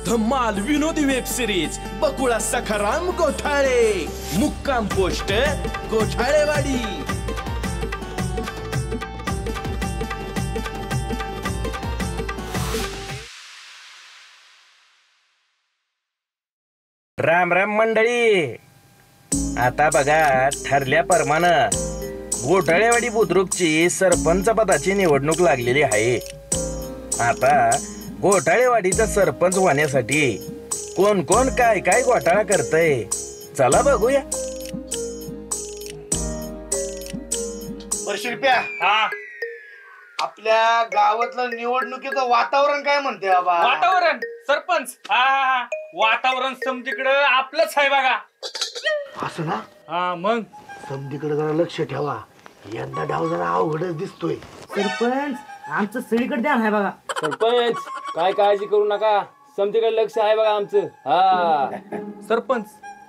धम्माल विनोदी web series Bakula Sakharam गोठाळे, मुक्काम post गोठाळेवाडी। Ram Ram मंडळी, आता बघा ठरल्याप्रमाणे घोटाळेवाडी बुद्रुकची सरपंच पदाची निवडणूक लागलेली आहे। आता घोटाळेवाडीचा सरपंच होण्यासाठी कोण कोण काय काय घोटाळा करतय, चला बघूया। शिल्प्या, आपल्या गावातलं निवडणुकीचं वातावरण काय म्हणते बाबा? वातावरण सरपंच वातावरण समजीकडे आपलंच आहे बघा। असं ना? हा मग समजीकडे जरा लक्ष ठेवा, यंदा डाव जरा अवघडच दिसतोय। सरपंच आमचं सगळीकडे ध्यान आहे बघा। सरपंच काय काळजी करू नका, समजीकडे लक्ष आहे बघा आमचं। सरपंच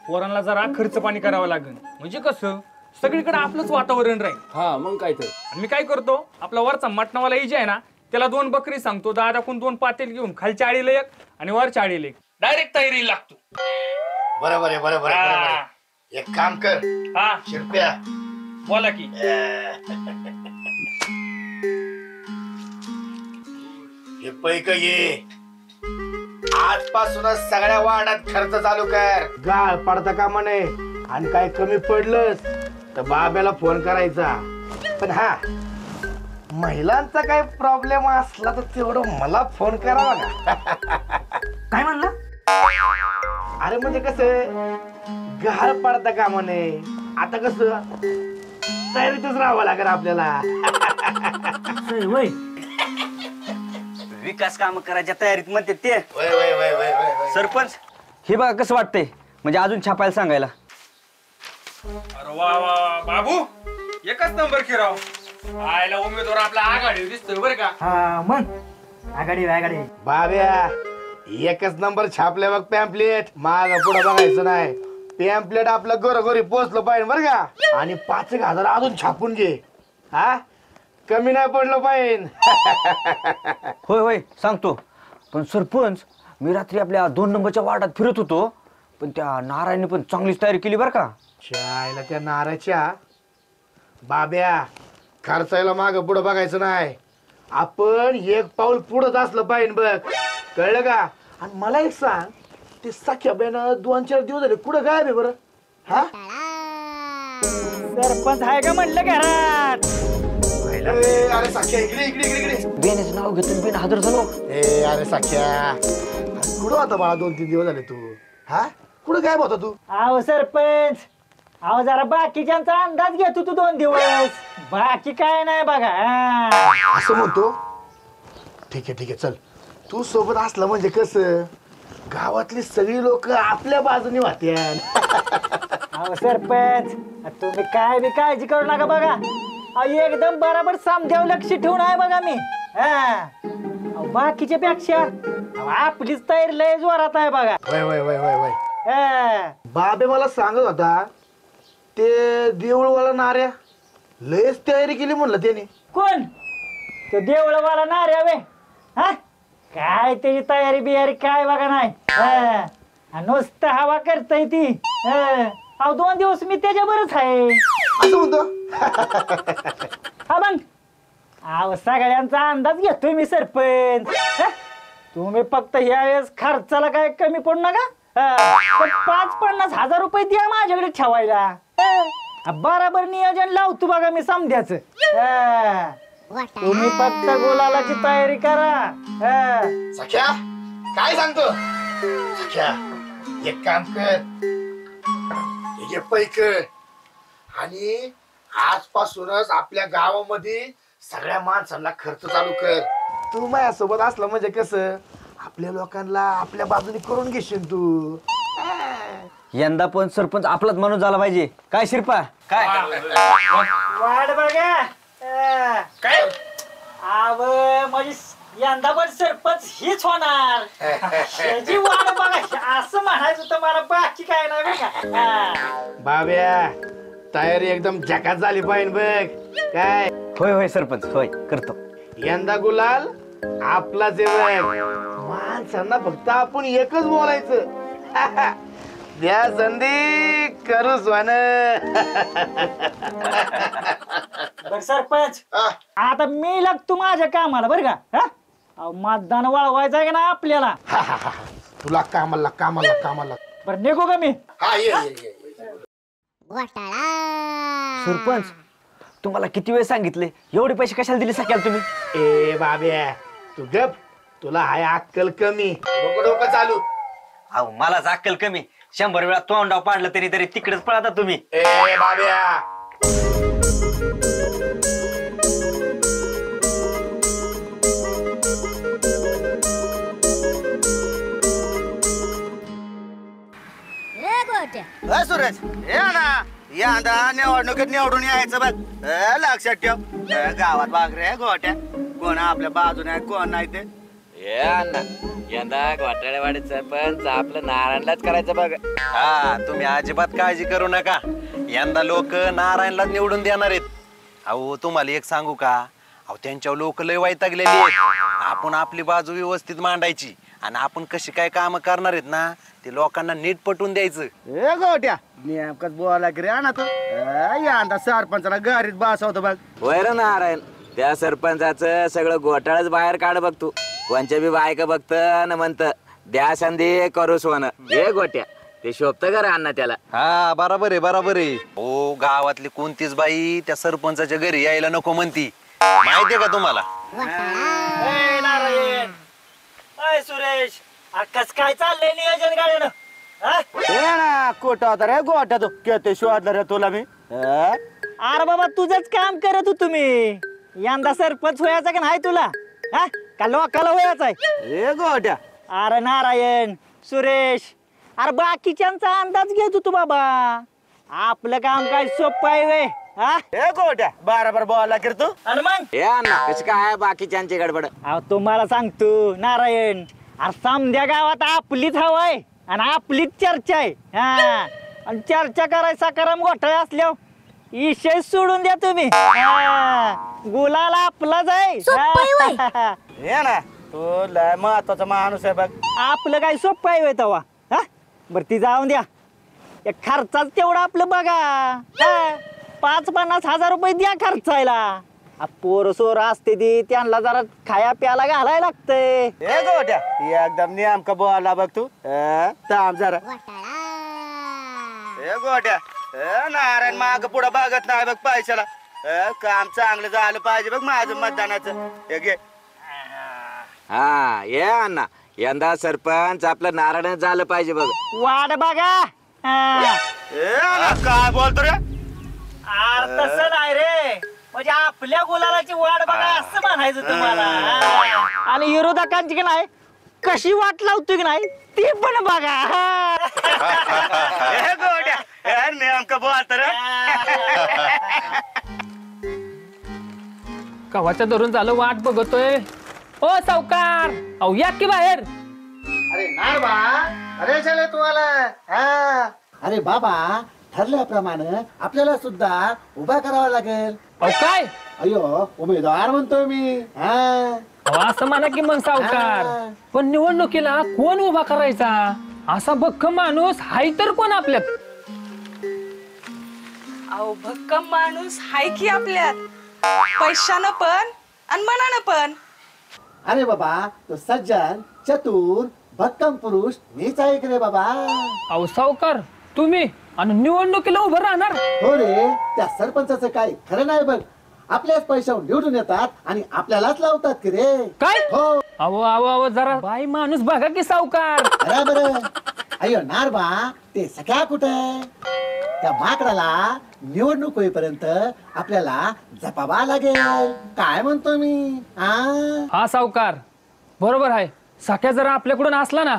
पोरांना जरा खर्च पाणी करावं लागेल, म्हणजे कसं सगळीकडे आपलंच वातावरण राहील। हा मग काय तर मी काय करतो, आपला वरचा मटणावाला इजे आहे ना, त्याला 2 बकरी सांगतो, दादाकून 2 पातेल घेऊन खालच्या आळीला 1 आणि वरच्या आळीला 1 डायरेक्ट तयारी लागतो। बरोबर आहे, बरोबर आहे। एक काम कर शिल्प्या, बोला की। हे पैक ये, आजपासूनच सगळ्या वार्डात खर्च चालू कर। गाळ पडता कामा नये, आणि काय कमी पडलंच तर बाब्याला फोन करायचा। पण हा, महिलांचा काय प्रॉब्लेम असला तर तेवढं मला फोन करावा ना। काय म्हणला? अरे म्हणजे कसं गाळ पडता कामा नये, आता कसं तयारीतच राहावं लागेल आपल्याला। वय विकास काम करायच्या तयारीत म्हणते ते। वय वय वय वय वय। सरपंच हे बघा कसं वाटतंय, म्हणजे अजून छापायला सांगायला। अरे वा वा बाबू, एकच नंबर किराव। आयला उमेदवार आपला आघाडी दिसतोय बरं का। हा मग आघाडी बाब्या, एकच नंबर छापले बघ पॅम्पलेट, माग पुढे बघायचं नाही। पॅम्पलेट आपलं घरोघरी पोहोचलं पाहिजे बरं का, आणि 5,000 अजून छापून घे, हा कमी नाही पडलं पाहिजे। होय होय सांगतो। पण सरपंच मी रात्री आपल्या 2 नंबरच्या वार्डात फिरत होतो, पण त्या नारायणने पण चांगलीच तयारी केली बरं का। शाळेला त्या नाराच्या बाब्या, खर्चायला माग पुढं बघायचं नाही, आपण एक पाऊल पुढंच असलं पाहिजे बघ, कळलं का? आणि मला एक सांग, ते सख्या बेन 2-4 दिवस झाले कुठं गायब आहे बरं? हा सरपंच आहे का म्हणलं घरात? अरे सख्या इकडे इकडे इकडे इकडे। बेनेचं नाव घेतून बेन हजर झालो। अरे सख्या, कुठं होता बाळा 2-3 दिवस झाले तू? हा कुठं गायब होता तू? अहो सरपंच, अहो जरा बाकीच्यांचा अंदाज घेतो तू 2 दिवस, बाकी काय नाही बघा। असं म्हणतो? ठीक आहे ठीक आहे, चल तू सोबत असला म्हणजे कसं गावातली सगळी लोक आपल्या बाजूने वाहत्यान। अहो सरपंच तुम्ही काय बी काळजी करू नका बघा, एकदम बरोबर सामद्यावर लक्ष ठेवून आहे बघा मी। बाकीच्या पेक्षा आपलीच तयारी लय जोरात आहे बघा। वय वय वय वय वय। बाबे मला सांगत होता ते देऊळवाला नाऱ्या लयच तयारी केली म्हणलं त्याने। कोण? तो देवळवाला नाऱ्या वे? हा काय त्याची तयारी बियारी काय बघा नाही, नुसतं हवा करताय ती। अहो 2 दिवस मी त्याच्यावरच आहे। असं म्हणतो? हा मग अहो सगळ्यांचा अंदाज घेतोय मी सरपंच। तुम्ही फक्त यावेळेस खर्चाला काय कमी पडू नका, 5-50 हजार रुपये द्या माझ्याकडे ठेवायला। बराबर नियोजन लावतो बघा मी समध्याच। तुम्ही फक्त गुलालाची तयारी करा। सख्या काय सांगतो? सख्या एक काम कर, हे पैक, आणि आजपासूनच आपल्या गावामध्ये सगळ्या माणसांना खर्च चालू कर। तू माझ्यासोबत असला म्हणजे कसं आपल्या लोकांना आपल्या बाजूने करून घेशील तू। यंदा पण सरपंच आपलाच माणूस झाला पाहिजे, काय शिरपा? काय वाट बघा काय आव म्हणजे यंदा पण सरपंच हीच होणार, त्याची वाट बघा असं म्हणायचं तर मला, बाकी काय नाही बघा। बाब्या, तयारी एकदम झकास झाली पाहिजे बघ काय? होय होय सरपंच, होय करतो। यंदा गुलाल आपलाच आहे, माणसांना फक्त आपण एकच बोलायचं. द्या संधी करू स्वान. बर सरपंच आता मी लागतो माझ्या कामाला बरं का. हा अहो, मतदान वळवायचं आहे का ना आपल्याला. तुला कामाला कामाला कामाला. बरं निघू का मी. हा ये ये ये. सरपंच तुम्हाला किती वेळ सांगितले एवढे पैसे कशाला दिले सकाळ तुम्ही. ए बाब्या तू गप. तुला हाय अक्कल कमी. डोकं डोकं चालू. अहो मलाच अक्कल कमी. 100 वेळा तोंडाव पाडलं तरी तरी तिकडेच पळता तुम्ही. ए बाब्या सुरेश हे ना यंदा निवडणुकीत निवडून यायचं बघ. लक्षात ठेव. गावात बागरे गोट्या कोण आपल्या बाजूने कोण नाही ते. यंदा घोटाळेवाडी सरपंच आपलं नारायणलाच करायचं बघ. हा तुम्ही अजिबात काळजी करू नका. यंदा लोक नारायणला निवडून देणार आहेत. अहो तुम्हाला एक सांगू का. अहो त्यांच्यावर लोक लय वैतागलेली आहेत. आपण आपली बाजू व्यवस्थित मांडायची आणि आपण कशी काय काम करणार आहेत ना ते लोकांना नीट पटवून द्यायचं. ए गोट्या नेमकंच बोला की रे ना तू. यंदा सरपंचाला घरीच बसवतो बघ. होय रे नारायण. त्या सरपंचाचं सगळं घोटाळच बाहेर काढ बघ तू. कोणच्या बी बायका बघत न म्हणत द्या संधी करू सोनं. हे गोट्या ते शोभत का रे अण्णा त्याला. हा बरोबर आहे बरोबर आहे. हो गावातली कोणतीच बाई त्या सरपंचाच्या घरी यायला नको म्हणती. माहितीये का तुम्हाला. नारायण अय सुरेश कस काय चाललंय नियोजन गाडीनं. हे ना कुठं होता रे गोट्या तू किती शोधलं रे तुला मी. अरे बाबा तुझंच काम करत हो तुम्ही. यंदा सरपंच व्हायचा का नाही तुला. हा का लोकाला व्हायचा आहे. ए गोट्या अरे नारायण सुरेश अरे बाकीच्यांचा अंदाज घेतो तू बाबा. आपलं काम काय सोपं आहे वे. हा ए गोट्या बरोबर बोला की रे तू. आणि मग हे अण्णा कशी काय बाकीच्यांची गडबड. अहो तुम्हाला सांगतो नारायण अरे समध्या गावात आपलीच हवा आहे आणि आपलीच चर्चा आहे. हा आणि चर्चा करायचा करम घोटाळे असल्यावर विषय सोडून द्या तुम्ही. गुलाल आपलाच आहे. हे ना तू लय महत्वाचा माणूस आहे बघ. आपलं काय सोपं आहे तेव्हा. हा बर ती जाऊन द्या. एक खर्चाच तेवढं आपलं बघा. 50-50 हजार रुपये द्या खर्चायला. पोर सोर असते ती त्यांना जरा खाया प्याला घालायला लागतंय. ए गोट्या एकदम नेमका बोला बघ तू. थांब जरा. ए गोट्या नारायण माग पुढे बघत नाही बघ पैशाला. काम चांगलं झालं पाहिजे बघ माझं मतदानाचं. हे घे. हा ये अण्णा यंदा सरपंच आपलं नारायण झालं पाहिजे बघ. वाट बघा. काय बोलतो रे. तसं नाही रे म्हणजे आपल्या गुलालाची वाट बघा असं म्हणायचं तुम्हाला. आणि विरोधकांची की नाही कशी वाट लावतो की नाही ती पण बघा. ए गोट्या नेमकं बोलतो रे. कवाच्या धरून झालं वाट बघतोय. ओ सावकार अहो या की बाहेर. अरे नार बा. अरे चले तुम्हाला. अरे बाबा ठरल्याप्रमाणे आपल्याला सुद्धा उभा करावा लागेल. अहो काय अयो उमेदवार म्हणतोय मी. अहो, असं म्हणा की मग सावकार. पण निवडणुकीला कोण उभा करायचा असा भक्कम माणूस हाय तर कोण आपल्यात. अहो भक्कम माणूस हाय की आपल्यात. पैशानं पण आणि मनानं पण. अरे बाबा तो सज्जन चतुर भक्कम पुरुष मीच आहे रे बाबा. अहो सावकार तुम्ही आणि निवडणुकीला उभं राहणार. हो रे त्या सरपंचाचं काय खरं नाही बघ. आपल्याच पैशावर निवडून येतात आणि आपल्यालाच लावतात की रे. काय हो अहो अहो अहो जरा बाई माणूस बघा की सावकार. बरोबर. अयो नारबा ते सगळ्या कुठे. त्या माकडाला निवडणूक होईपर्यंत आपल्याला जपावा लागेल. काय म्हणतो मी. हा सावकार बरोबर आहे. सख्या जरा आपल्याकडून असला ना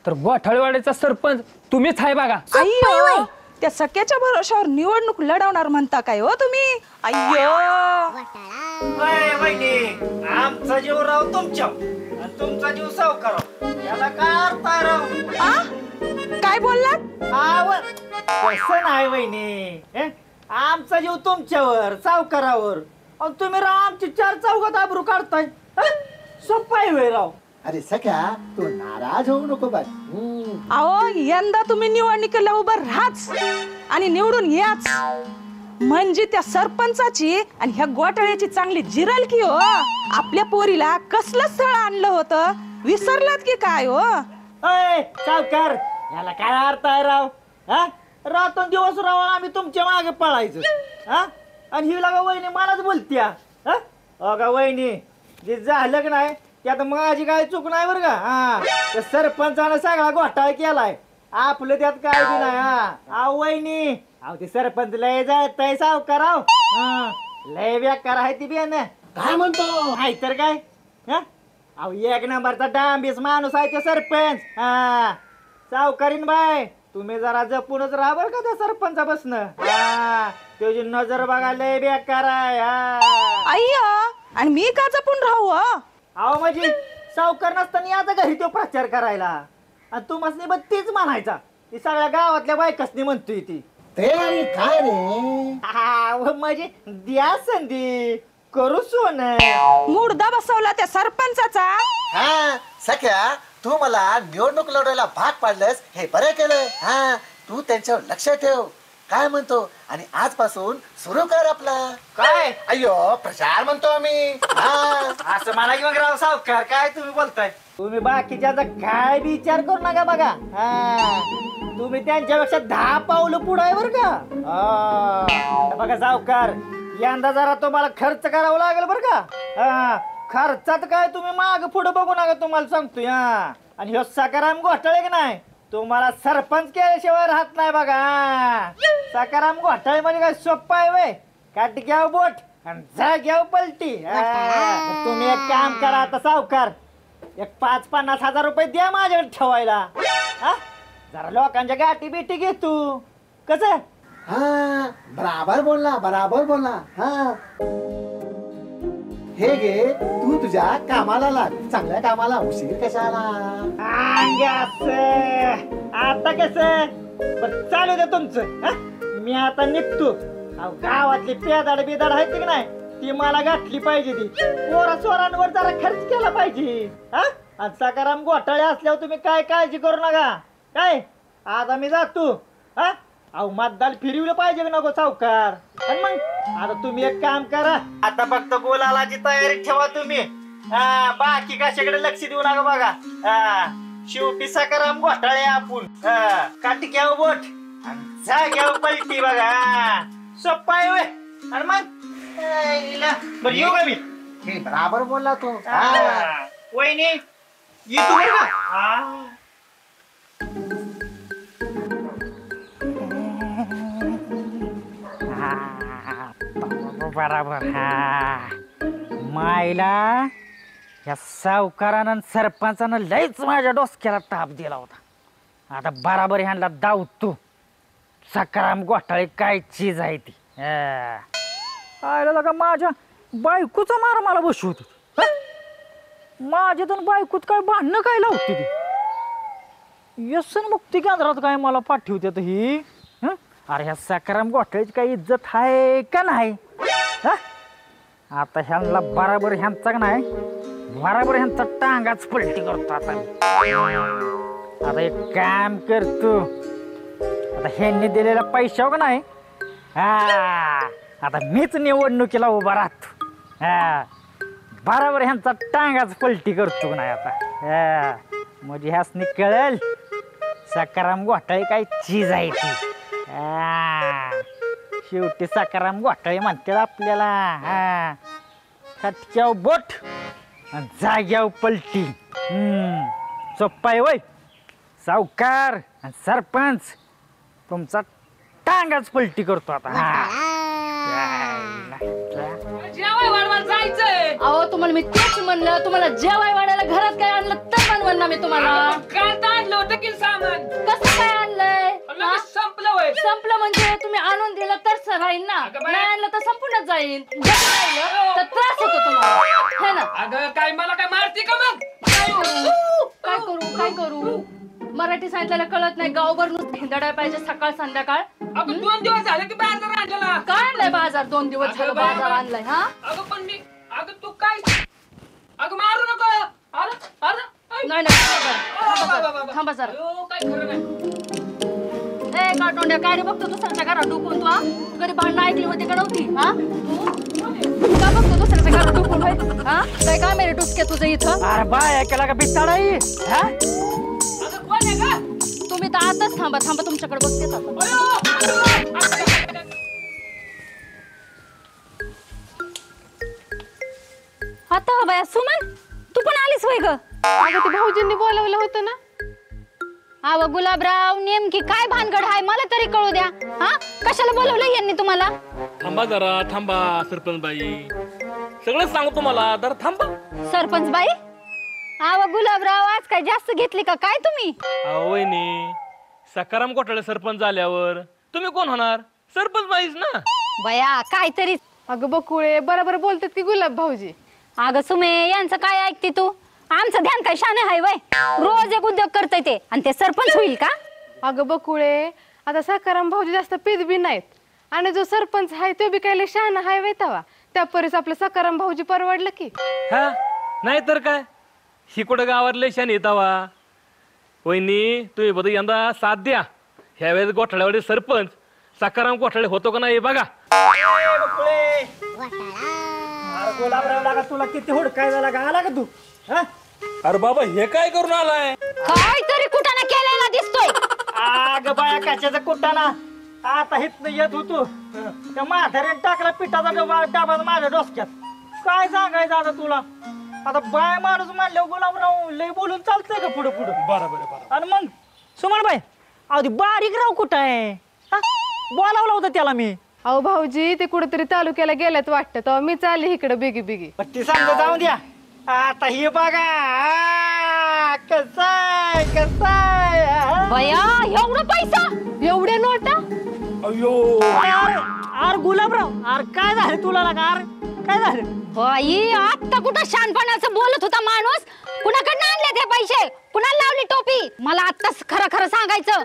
तर गोठाळेवाडीचा सरपंच तुम्हीच आहे बघा. अय्यो त्या सख्याच्या भरोशावर निवडणूक लढवणार म्हणता काय हो तुम्ही. अय्यो आमचा जीव राव तुमच्या आणि तुमचा जीव सावकार याला काय अर्थ आहे राव. काय बोललात. कसं नाही वहिनी. आमचा जीव तुमच्यावर सावकारावर. तुम्ही राव आमची 4 चौघात आबरू काढताय. सोपं आहे राव. अरे सख्या तू नाराज होऊ नको बघ. अहो यंदा तुम्ही निवडणुकीला उभं राहाच आणि निवडून याच म्हणजे त्या सरपंचाची आणि ह्या घोटाळ्याची चांगली जिरल की हो. आपल्या पोरीला कसलं स्थळ आणलं होतं विसरलात की काय हो. अय सावकार याला काय अर्थ आहे राव? हा रात्रंदिवस राव आम्ही तुमच्या मागे पळायचं हा आणि ही लगा वहिनी मलाच बोलत्या. अगा वहिनी जे झालं की नाही त्यात माझी काय चूक नाही बरं का. हा त्या सरपंचानं सगळा घोटाळा केलाय आपलं त्यात काय बी नाही. हा वहिनी अहो ते सरपंच लय जाय सावकार लय बेकार आहे ती बियाणं. काय म्हणतो? आहे तर काय हा अहो एक नंबरचा डांबीस माणूस आहे तो सरपंच. हा सावकारीन बाय तुम्ही जरा जपूनच राहा बरं का त्या सरपंचा बसणं. त्याची नजर बघा लय बेकार आहे. अय्या आणि मी का जपून राहू हो? अहो म्हणजे सावकार नसताना आता घरी तो प्रचार करायला आणि तू मसनी बघ तीच म्हणायचा ती सगळ्या गावातल्या बायकासनी म्हणतोय ती. ते आणि काय रे? म्हणजे द्या संधी करू सोन मुर्दा बसवला त्या सरपंचाचा. हा सख्या तू मला निवडणूक लढवायला भाग पाडलंस हे बरं केलं. हा तू त्यांच्यावर लक्ष ठेव काय म्हणतो आणि आजपासून सुरू कर आपला. काय अय्यो प्रचार म्हणतो आम्ही. असं मला की मग राव सावकार काय तुम्ही बोलताय? तुम्ही बाकीच्याचा काय विचार करू नका बघा. तुम्ही त्यांच्यापेक्षा 10 पावलं पुढे आहे बरं का. बघा सावकार यंदा जरा तुम्हाला खर्च करावा लागेल बरं का. खर्चात काय तुम्ही माग पुढे बघू नका तुम्हाला सांगतोय. आणि ह्यो सकाराम घोटाळे की नाही तुम्हाला सरपंच केल्याशिवाय राहत नाही बघा. सकाराम घोटाळे म्हणजे काय सोप्पा आहे वय काट घ्याव बोट आणि जा घ्याव पलटी. तुम्ही एक काम करा आता सावकार एक 50-50 हजार रुपये द्या माझ्याकडे ठेवायला. जरा लोकांच्या गाठी बिटी घे तू कसं. हा बराबर बोलला. हा हे घे तू तुझ्या कामाला लाग चांगल्या कामाला उशीर कशाला. आता कस चालू दे तुमचं. मी आता निघतो. गावातली पेदाड बिदाड आहेत की नाही ती मला गाठली पाहिजे. ती पोरा सोरांवर जरा खर्च केला पाहिजे. आणि सकाराम घोटाळे असल्यावर तुम्ही काय काळजी करू नका काय. आता मी जातो. अहो मतदान फिरवलं पाहिजे नको सावकार. आणि मग आता तुम्ही एक काम करा आता फक्त गोलालाची तयारी ठेवा तुम्ही. बाकी कशाकडे लक्ष देऊ नका बघा. शेवटी सकाराम घोटाळे आपण काठी घ्याव बोट आणि जा घ्याव पलटी बघा. सोप्पा आहे. आणि मग बरं येऊ का मी. हे बराबर बोलला तू. वहिनी येतो बरं का. बराबर. मायला या सावकारानं सरपंचानं लयच माझ्या डोसक्याला ताप दिला होता. आता बराबर ह्यांना दावतो सकाराम घोटाळे काय चीज आहे ती. आयला का माझ्या बायकोचा मार मला बसू होती. माझ्यातून बायकोत काय भांडणं काय लावते ती. व्यसन मुक्ती केंद्रात काय मला पाठवते ही. अरे ह्या सकाराम घोटाळ्याची काही इज्जत आहे का नाही. आता ह्यांना बराबर ह्यांचा नाही बराबर ह्यांचा टांगाच पलटी करतो. आता एक काम करतो आता ह्यांनी दिलेल्या पैशावर का नाही आता मीच निवडणुकीला उभा राहतो. बराबर ह्यांचा टांगाच पलटी करतो नाही आता. म्हणजे ह्यासनी कळेल सकाराम घोटाळे काय चीज आहे ती. शेवटी सकाराम घोटाळे म्हणतात आपल्याला खटक्याव बोट आणि जाग्याव पलटी. सोप्पा आहे वय सावकार आणि सरपंच तुमचा टांगाच पलटी करतो आता. जायचंय. अहो तुम्हाला मी तेच म्हणलं तुम्हाला जेवाय वाढायला घरात काय आणलं तर म्हणणार मी तुम्हाला. काय आणलं होतं की सामान कसं काय आणलंय. संपलं म्हणजे तुम्ही आणून दिलं तर राहील ना. नाही आणलं तर संपूनच जाईल. तर त्रास होतो तुम्हाला है ना. अगं काय मला काय मारते का मग. काय करू मराठी सांगितलेलं कळत नाही. गावभर नुसतं हिंदडाय पाहिजे सकाळ संध्याकाळ. अगं 2 दिवस झाले की बाजार आणला. काय आणलंय बाजार 2 दिवस झालं बाजार आणलाय. अगं पण मी अगं तू काय अगं मारू नको. अरे नाही नाही, थांबा जरा. काय खरं नाही. ए काटोंड्या, काय रे बघतो दुसऱ्याच्या घरात डुकून तू? कधी भांडणं ऐकली होती का नव्हती? हा तू का बघतो दुसऱ्याच्या घरात डुकून? हा काय काम आहे रे डुसके तुझं इथं? अरे बाय केला का बिचाराई हा अगं कोण आहे का? तुम्ही तर आताच थांबा तुमच्याकडे बघतेच आता. आता बाया सुमन, तू पण आलीस वय ग? अगं ते भाऊजींनी बोलवलं होतं ना. अव गुलाबराव, नेमकी काय भानगड आहे मला तरी कळू द्या. हा कशाला बोलवलं यांनी तुम्हाला? थांबा जरा, थांबा सरपंच बाई, सगळं सांगतो मला, जरा थांबा. सरपंच बाई, अव गुलाबराव, आज काय जास्त घेतली का काय तुम्ही? वहिनी, सकाराम घोटाळे सरपंच झाल्यावर तुम्ही कोण होणार? सरपंच बाईच ना. बया काहीतरी. अगं बकुळे बरोबर बोलतात की गुलाब भाऊजी. अगं सुमे, यांचं काय ऐकते तू? आमचं ध्यान काय शाने हाय वय? रोज एक उद्योग करतय ते, आणि ते सरपंच होईल का? अगं बकुळे, आता सकाराम भाऊजी जास्त पीत बी नाहीत, आणि जो सरपंच आहे तो बी काय शहाणा हाय वय तवा. त्या परीस आपलं सकाराम भाऊजी परवडलं की. हा नाही तर काय, ही कुठं गावातले शान येतावा. वहिनी, तुम्ही बघ यंदा साथ द्या. ह्या वेळेस गोठाळ्यावर सरपंच सकाराम गोठाळे होतो का नाही बघा. गुलाबराव लागा तुला किती हुडकायला लागा आला का तू? अरे बाबा, हे काय करून आलाय? काहीतरी कुठाना केलेला दिसतोय. आग बाया कशाचा कुटाणा, आता हितनं येत होतो त्या म्हाताऱ्याने टाकला पिठाचा डबा माझ्या डोसक्यात. काय सांगायचं आता तुला? आता बाय माणूस म्हणल्यावर गुलाबराव लय बोलून चालतंय का पुढे पुढे? बरोबर. आणि मग सुमन बाई, अगदी बारीक राव कुठं आहे? बोलावलं होतं त्याला मी. अहो भाऊजी ते कुठेतरी तालुक्याला गेल्यात वाटतं, तेव्हा मी चालली इकडे बिगी बिगी. ती सांग जाऊन द्या. आता ही बघा कसाय बया, एवढा पैसा, एवढ्या नोटा. अयो, अरे गुलाबराव, अरे काय झालं तुला लागा? अरे काय झालं? बाई, आता कुठं शानपणाचं बोलत होता माणूस? कुणाकडनं आणले ते पैसे? कुणाला लावली टोपी? मला आत्ताच खरं खरं सांगायचं,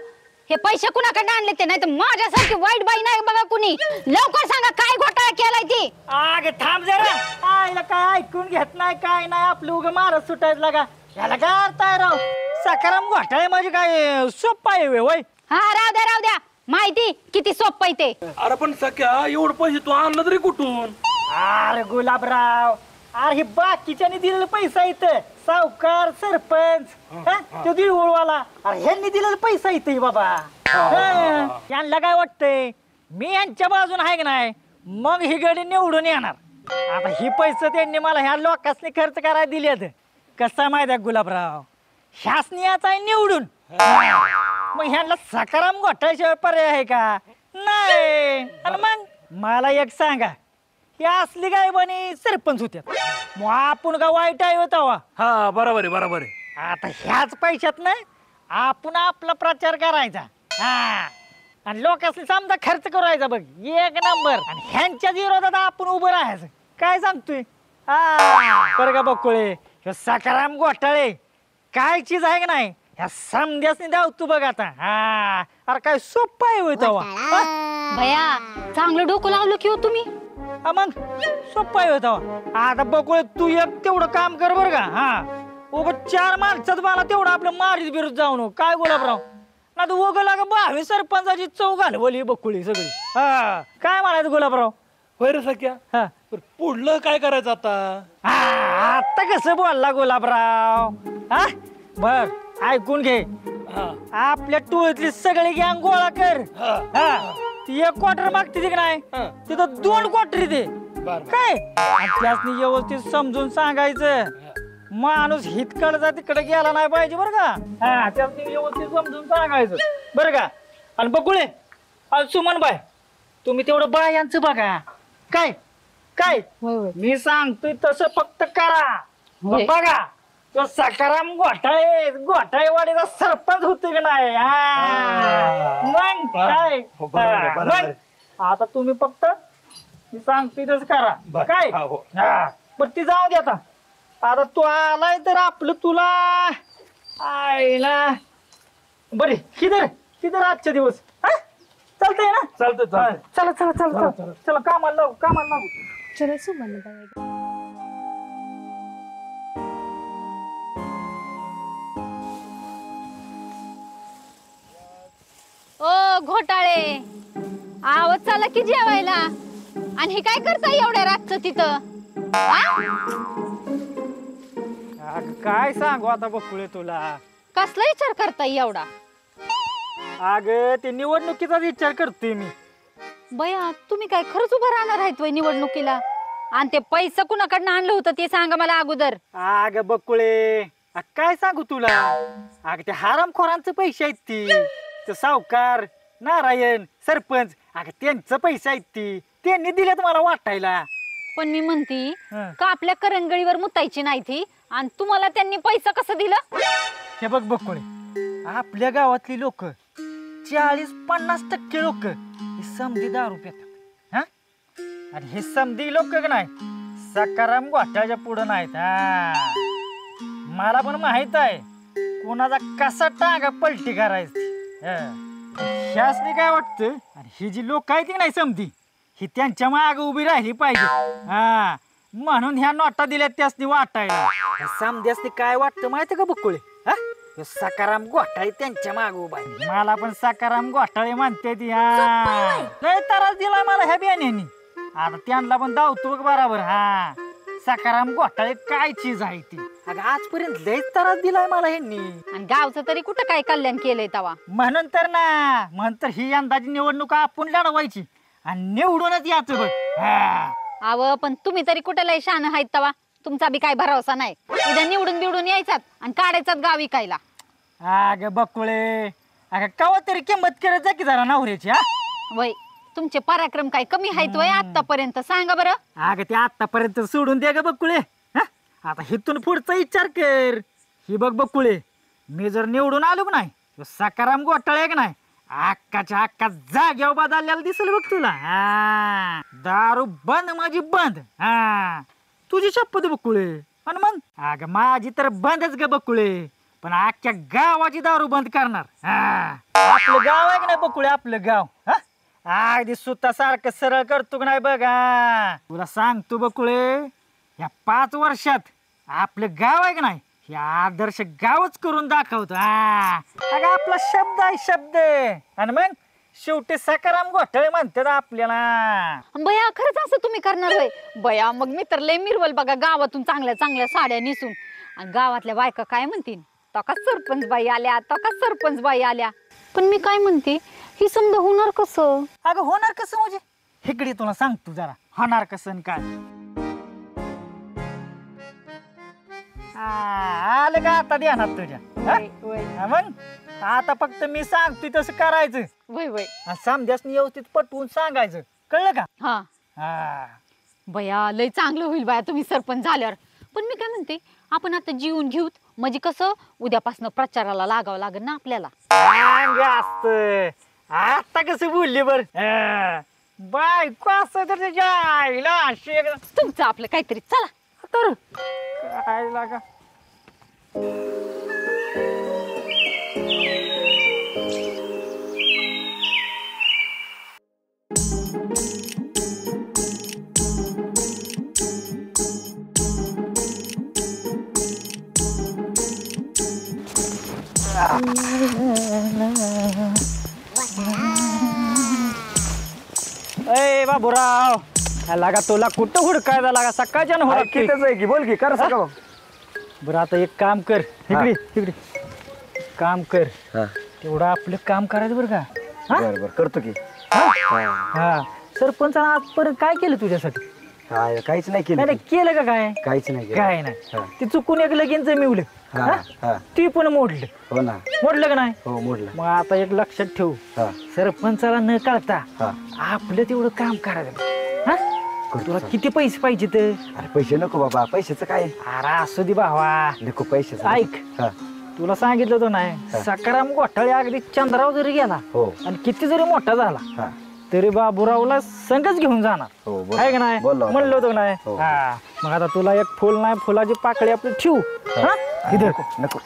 हे पैसे कुणाकडनं आणले ते? नाही तर माझ्यासारखी वाईट बाई नाही बघा कुणी. लवकर सांगा काय घोटाळा केलाय ती. आग थांब जरा, आईला काय ऐकून घेत नाही काय नाही, आपलं उगं मारत सुटायचं लागा. याला काय अर्थ आहे राव? सकाराम घोटाळे म्हणजे काय सोप्पा आहे वय? हा राहू द्या, माहिती किती सोपं आहे ते. अरे पण सख्या, एवढं पैसे तू आणलं तरी कुठून? अरे गुलाबराव, अरे हे बाकीच्याने दिलेलं पैसा इथं, सावकार सरपंच तो दिळवळवाला, अरे ह्यांनी दिलेला पैसा इथं बाबा. यांना काय वाटतंय मी यांच्या बाजून आहे की नाही, मग ही गडी निवडून येणार. आता ही पैसे त्यांनी मला ह्या लोकांनी खर्च करायला दिले. कसा माहिती आहे गुलाबराव, शासनीयाचा आहे निवडून, मग ह्यांना सकाराम घोटाळ्याशिवाय पर्याय आहे का? नाही. आणि मग मला एक सांगा, हे असली काय बनी सरपंच होत्या, मग आपण का वाईट आहे होता? हा बरोबर आहे. आता ह्याच पैशात ना आपण आपला प्रचार करायचा, हा, आणि लोकांनी समजा खर्च करायचा बघ एक नंबर, आणि ह्यांच्या विरोधात आपण उभं राहायचं. काय सांगतोय? बरं का बकुळे, सकाराम घोटाळे काय चीज आहे का नाही, ह्या समध्यासनी धावतो बघ आता. हा, अरे काय सोपं आहे होता भया, चांगलं डोकं लावलं की हो तुम्ही. मग सोपं आहे होता. आता बकुळे तू एक तेवढं काम कर बरं का. हा, उगं 4 माणसात मला तेवढं आपलं मारीत बिरूत जाऊ नको. काय गुलाबराव, ना तू उगं लागा 22 सरपंचाची चव घालवली बकुळी सगळी. हा, काय म्हणायचं गुलाबराव? होय रे सख्या. हा, पुढलं काय करायचं आता? आता कसं बोलला गुलाबराव? हा, बर ऐकून घे. आपल्या टोळीतली सगळी गँग गोळा कर. हा, ती 1 क्वार्टर मागते की नाही, तिथं 2 क्वार्टर दे. काय त्यासनी व्यवस्थित समजून सांगायचं, माणूस हितकडचा तिकडे गेला नाही पाहिजे बरं का. हा, त्यासनी व्यवस्थित समजून सांगायचं बरं का. आणि बकुळे आणि सुमन बाय, तुम्ही तेवढं बायांचं बघा. काय काय मी सांगतोय तसं फक्त करा. बघा तो सकाराम घोटाळेवाडीचा सरपंच होतो की नाही. मग काय, मग आता तुम्ही फक्त मी सांगतोय तसं करा. काय पण ती जाऊ दे आता. आता तू आलाय तर आपलं तुला आईला बरे किधर आजच्या दिवस चालतंय ना? चालतं. चला कामाला लागू. चला सुमन बाई. घोटाळे आव चला की जेवायला. आणि हे काय करताय एवढ्या रातचं तिथं? काय सांगू आता बकुळे तुला. कसला विचार करताय एवढा? अग ते निवडणुकीचा विचार करतोय मी. बया तुम्ही काय खरंच उभं राहणार आहेत वय निवडणुकीला? आणि ते पैसे कुणाकडनं आणलं होतं ते सांगा मला अगोदर. अग बकुळे काय सांगू तुला. अग ते हरामखोरांचे पैसे आहेत ते सावकार नारायण सरपंच अग त्यांचं पैसे आहेत त्यांनी दिलेत मला वाटायला. पण मी म्हणती का आपल्या करंगळीवर मुतायची नाही ती आणि तुम्हाला त्यांनी पैसा कसं दिलं? हे बघ बकुळे आपल्या गावातली लोक 40-50% लोक ही समधी दारू पितात हा. आणि हे समधी लोक नाही सकाराम घोटाळ्याच्या पुढं नाहीत. मला पण माहित आहे कोणाचा कसा टांगा पलटी करायची. ह्यासनी काय वाटतं आणि ही जी लोक आहेत नाही समधी ही त्यांच्या माग उभी राहिली पाहिजे. हा म्हणून ह्या नोटा दिल्यात त्यासनी वाटायला. समध्यासनी काय वाटतं माहिती का बकुळे? सकाराम घोटाळे त्यांच्या माग उभा आहे. मला पण सकाराम घोटाळे म्हणते ती. लय त्रास दिला मला ह्या बियाण्यांनी. आता त्यांना पण धावतो बघ बरोबर. हा सकाराम घोटाळे काय चीज आहे ती. अगं आजपर्यंत लय त्रास दिलाय मला ह्यांनी. आणि गावचं तरी कुठं काय कल्याण केलंय तवा? म्हणून तर ना म्हणतर ही यंदाची निवडणूक आपण लढवायची आणि निवडूनच याचं बघ. अव पण तुम्ही तरी कुठं लय शहाण आहेत तवा? तुमचा बी काय भरोसा नाही. उद्या निवडून बिवडून यायचात आणि काढायचात गाव विकायला. अग बकुळे अगं कवा तरी किंमत करत जा की जरा नवऱ्याची. वय तुमचे पराक्रम काय कमी आहेत वय आतापर्यंत? सांगा बरं. अगं ते आतापर्यंत सोडून दे ग बकुळे. आता हिथून पुढचा विचार कर. ही बघ बकुळे मी जर निवडून आलो की नाही सकाराम घोटाळे की नाही अक्काच्या अक्का जाग्यावर बदललेला दिसेल बघ तुला. दारू बंद माझी बंद. तुझी शपथ बकुळे. आणि मग अगं माझी तर बंदच ग बकुळे पण अख्ख्या गावाची दारू बंद करणार. आपलं गाव आहे की नाही बकुळे आपलं गाव. अगदी सुद्धा सारखं सरळ करतो की नाही बघा. तुला सांगतो बकुळे या 5 वर्षात आपलं गाव आहे की नाही हे आदर्श गावच करून दाखवतो. अगं आपला शब्द आहे शब्द. आणि मग शेवटी सकाराम घोटाळे म्हणतात आपल्याला. बया खरंच असं तुम्ही करणार होय? बया मग मी तर लय मिरवल बघा गावातून चांगल्या चांगल्या साड्या नेसून. आणि गावातल्या बायका काय म्हणतील? तो का सरपंच बाई आल्या, तो का सरपंच बाई आल्या. पण मी काय म्हणते ही समजा होणार कसं? अगं होणार कसं म्हणजे इकडे तुला सांगतो जरा होणार कसं काय. आलं का आता ध्यानात तुझ्या? मग आता फक्त मी सांगतोय तसं करायचं. वय वय समजासनी व्यवस्थित पटवून सांगायचं कळलं का? हा बया लय चांगलं होईल बाया तुम्ही सरपंच झाल्यावर. पण मी काय म्हणते आपण आता जीवन घेऊत म्हणजे कसं उद्यापासून प्रचाराला लागावं लागेल ना आपल्याला. आता कसं बोलली बर बायको असं तर तुमचं आपलं काहीतरी चला तर काय लागा. ए बाबूराव लागा तुला कुठं हुडकायला लागा सकाळच्या आहे की बोल की कर सका. बरं आता एक काम कर इकडे इकडे काम कर. तेवढं आपलं काम करायचं बरं का. बरं करतो की. हा सरपंच आजपर्यंत काय केलं तुझ्यासाठी? काहीच नाही केलं. नाही केलं का? काय काहीच नाही. काय नाही ते चुकून एक लगीन जमिवलं ती पण मोडलं. हो ना मोडलं का नाही? हो मोडलं. मग आता एक लक्षात ठेवू सरपंचाला न कळता आपलं तेवढं काम करायचं. तुला किती पैसे पाहिजे? तर अरे पैसे नको बाबा पैशाचं काय. अरे असू दे भावा नको पैसे. ऐक तुला सांगितलं तो नाही सकाराम घोटाळे अगदी चंद्रावर जरी गेला आणि किती जरी मोठा झाला तरी बाबूरावला संगच घेऊन जाणार आहे का नाही? म्हणलं होतं नाही. मग आता तुला एक फुल नाही फुलाची पाकळी आपली ठेवू नको.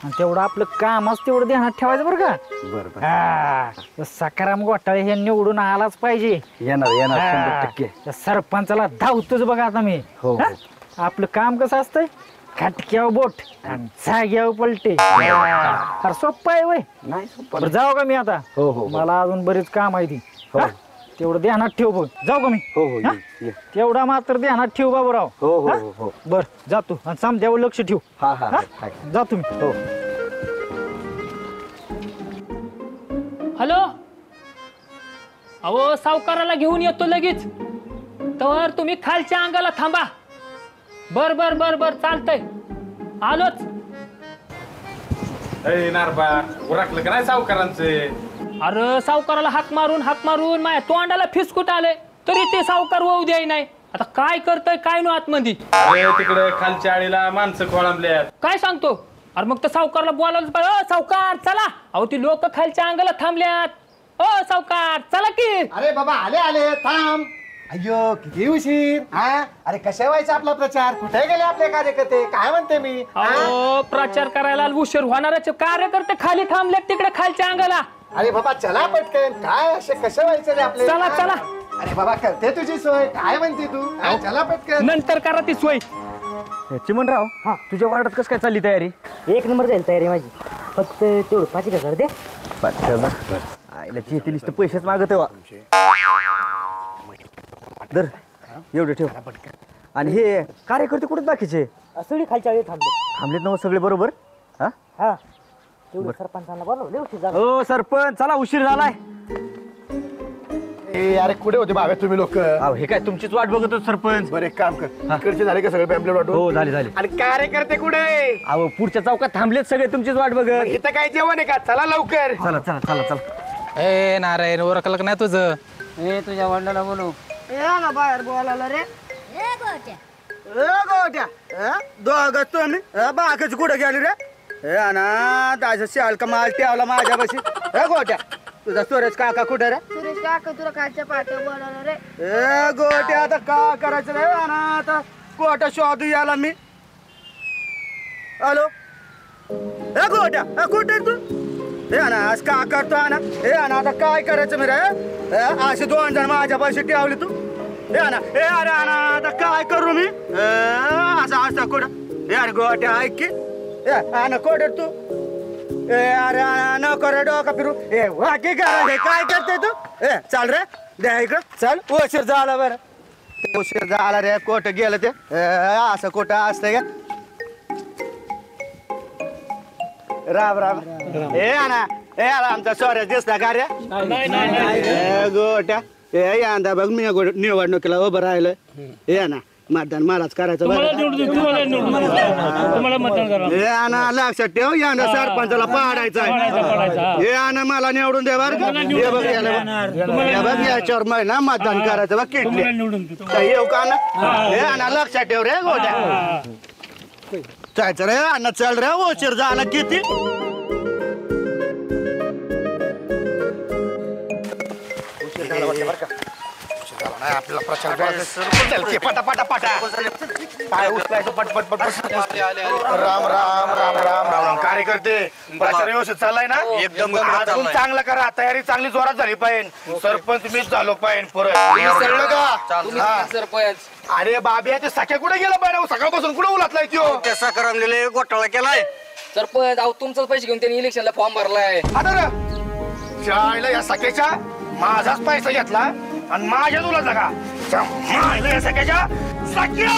आणि तेवढं आपलं कामच तेवढं ध्यानात ठेवायचं बरं का. सकाराम घोटाळे हे निवडून आलाच पाहिजे. येणार 100%. सरपंचाला धावतोच बघा आता मी. आपलं काम कसं असतंय खटक्याव बोट आणि जाग्याव पलटे अरे सोप्पा आहे वय नाही बरं जाऊ का मी आता हो, हो. मला अजून बरीच काम आहे ती हा? तेवढं ध्यानात ठेव बघ जाऊ का मी हो हो हा? ये. तेवढा मात्र ध्यानात ठेव बाबूराव हो हो हा? हो हो बर जातो आणि समजावं लक्ष ठेव हा हा हा? हा. जातो मी हो हॅलो अहो सावकाराला घेऊन येतो लगेच तर तुम्ही खालच्या अंगाला थांबा बर बर बर बर चालतंय आलोच नारबा उरकलं का नाही सावकारांचे अरे सावकाराला हाक मारून माझ्या तोंडाला फिसकुट आले तरी ते सावकार होऊ द्याय नाही आता काय करतय काय नो आतमध्ये तिकडे खालच्या आळीला माणसं खोळंबल्यात काय सांगतो अरे मग तर सावकारला बोलायला पाहिजे "ओ, सावकार चला अहो ती लोक खालच्या अंगाला थांबल्यात ओ सावकार चला की अरे बाबा आले आले थांब अय्यो किती उशीर हा अरे कशा व्हायचा आपला प्रचार कुठे गेले आपले कार्यकर्ते काय म्हणते मी अहो प्रचार करायला उशीर होणारच कार्यकर्ते खाली थांबलेत तिकडे खालच्या अंगाला अरे बाबा चला पटकन काय असे कसे व्हायचे रे आपले चला, हा? चला. अरे बाबा करते तुझी सोय काय म्हणते तू हा, चला पटकन नंतर करा ती सोय चिमनराव हा तुझ्या वार्डात कसं काय चालली तयारी एक नंबर जाईल तयारी माझी फक्त तेवढं 5,000 दे आईला चेतीलीस तर पैसेच मागत वा दर एवढे ठेव आणि हे कार्यकर्ते कुठे बाकीचे सगळी खालच्या वेळी थांबलेत ना हो सगळे बरोबर हा हा तेवढं सरपंचांना बोलवले उशीर झाला हो सरपंच चला उशीर झालाय ए अरे कुठे होते बाबा तुम्ही लोक अहो हे काय तुमचीच वाट बघत होतो सरपंच बरं एक काम कर इकडचे झाले का सगळे पॅम्पलेट वाटून हो झाले झाले आणि कार्यकर्ते कुठे अहो पुढच्या चौकात थांबलेत सगळे तुमचीच वाट बघत इथं काय जेवण आहे का चला लवकर चला चला चला चला ए नारायण ओरखलं का नाही तुझं ए तुझ्या वडिलाला बोलव बाहेर बोलायला रे गोट्या दोघच तुम्ही बाकीच कुठे गेली रे हे ना ताजा शाल का माल ठेवला माझ्यापाशी हे गोट्या तुझा सुरेश काका कुठे रे सुरेश काका तुला खालच्या पाठ्या बोलावलं रे ए गोट्या आता काय करायचं रे ना आता कोटा शोधू याला मी हॅलो हे गोट्या कुठे तू हे ना आज का करतो ना हे ना आता काय करायचं मी रे असे 2 जण माझ्यापाशी ठेवली तू हे ना हे अरे आता काय करू मी असं असं कुठं हे अरे गोट्या ऐक की ना कोडे तू ए अरे नको रे डोका फिरू ए वाकी करा हे काय करते तू ए चाल रे द्या इकडं चल उशीर झाला बरं उशीर झाला रे कोट गेलं ते असं कोट असतंय का राम राम ए ना ए आमचा सोऱ्या दिसला का रे गोट्या ए यंदा बघ मी निवडणुकीला उभं राहिलं ए ना मतदान मलाच करायचं लक्षात ठेव यानं सरपंचाला पाडायचं हे आण मला निवडून दे बरं का हे बघ याच्यावर महिना मतदान करायचं बघ किटले येऊ का ना हे आणा लक्षात ठेव रे गोट्या जायचं रे अन्न चल रे उशीर झाला किती आपल्याला प्रचार काय उचलायचं पटपट राम राम राम राम राम कार्यकर्ते प्रचार व्यवस्थित चाललाय ना एकदम अजून चांगला करा तयारी चांगली जोरात झाली पाहिजे सरपंच मीच झालो पाहिजे परत सरपंच अरे बाबी ते सख्या कुठे गेला पाहिजे सकाळपासून कुठे उलातलाय त्यो कसा करमलेले घोटाळा केलाय सरपंच अहो तुमचाच पैसे घेऊन त्यांनी इलेक्शनला फॉर्म भरलाय आता शाळेला या सख्याच्या माझाच पैसा घेतला आणि माझ्या तुला जागा या सख्याच्या सख्या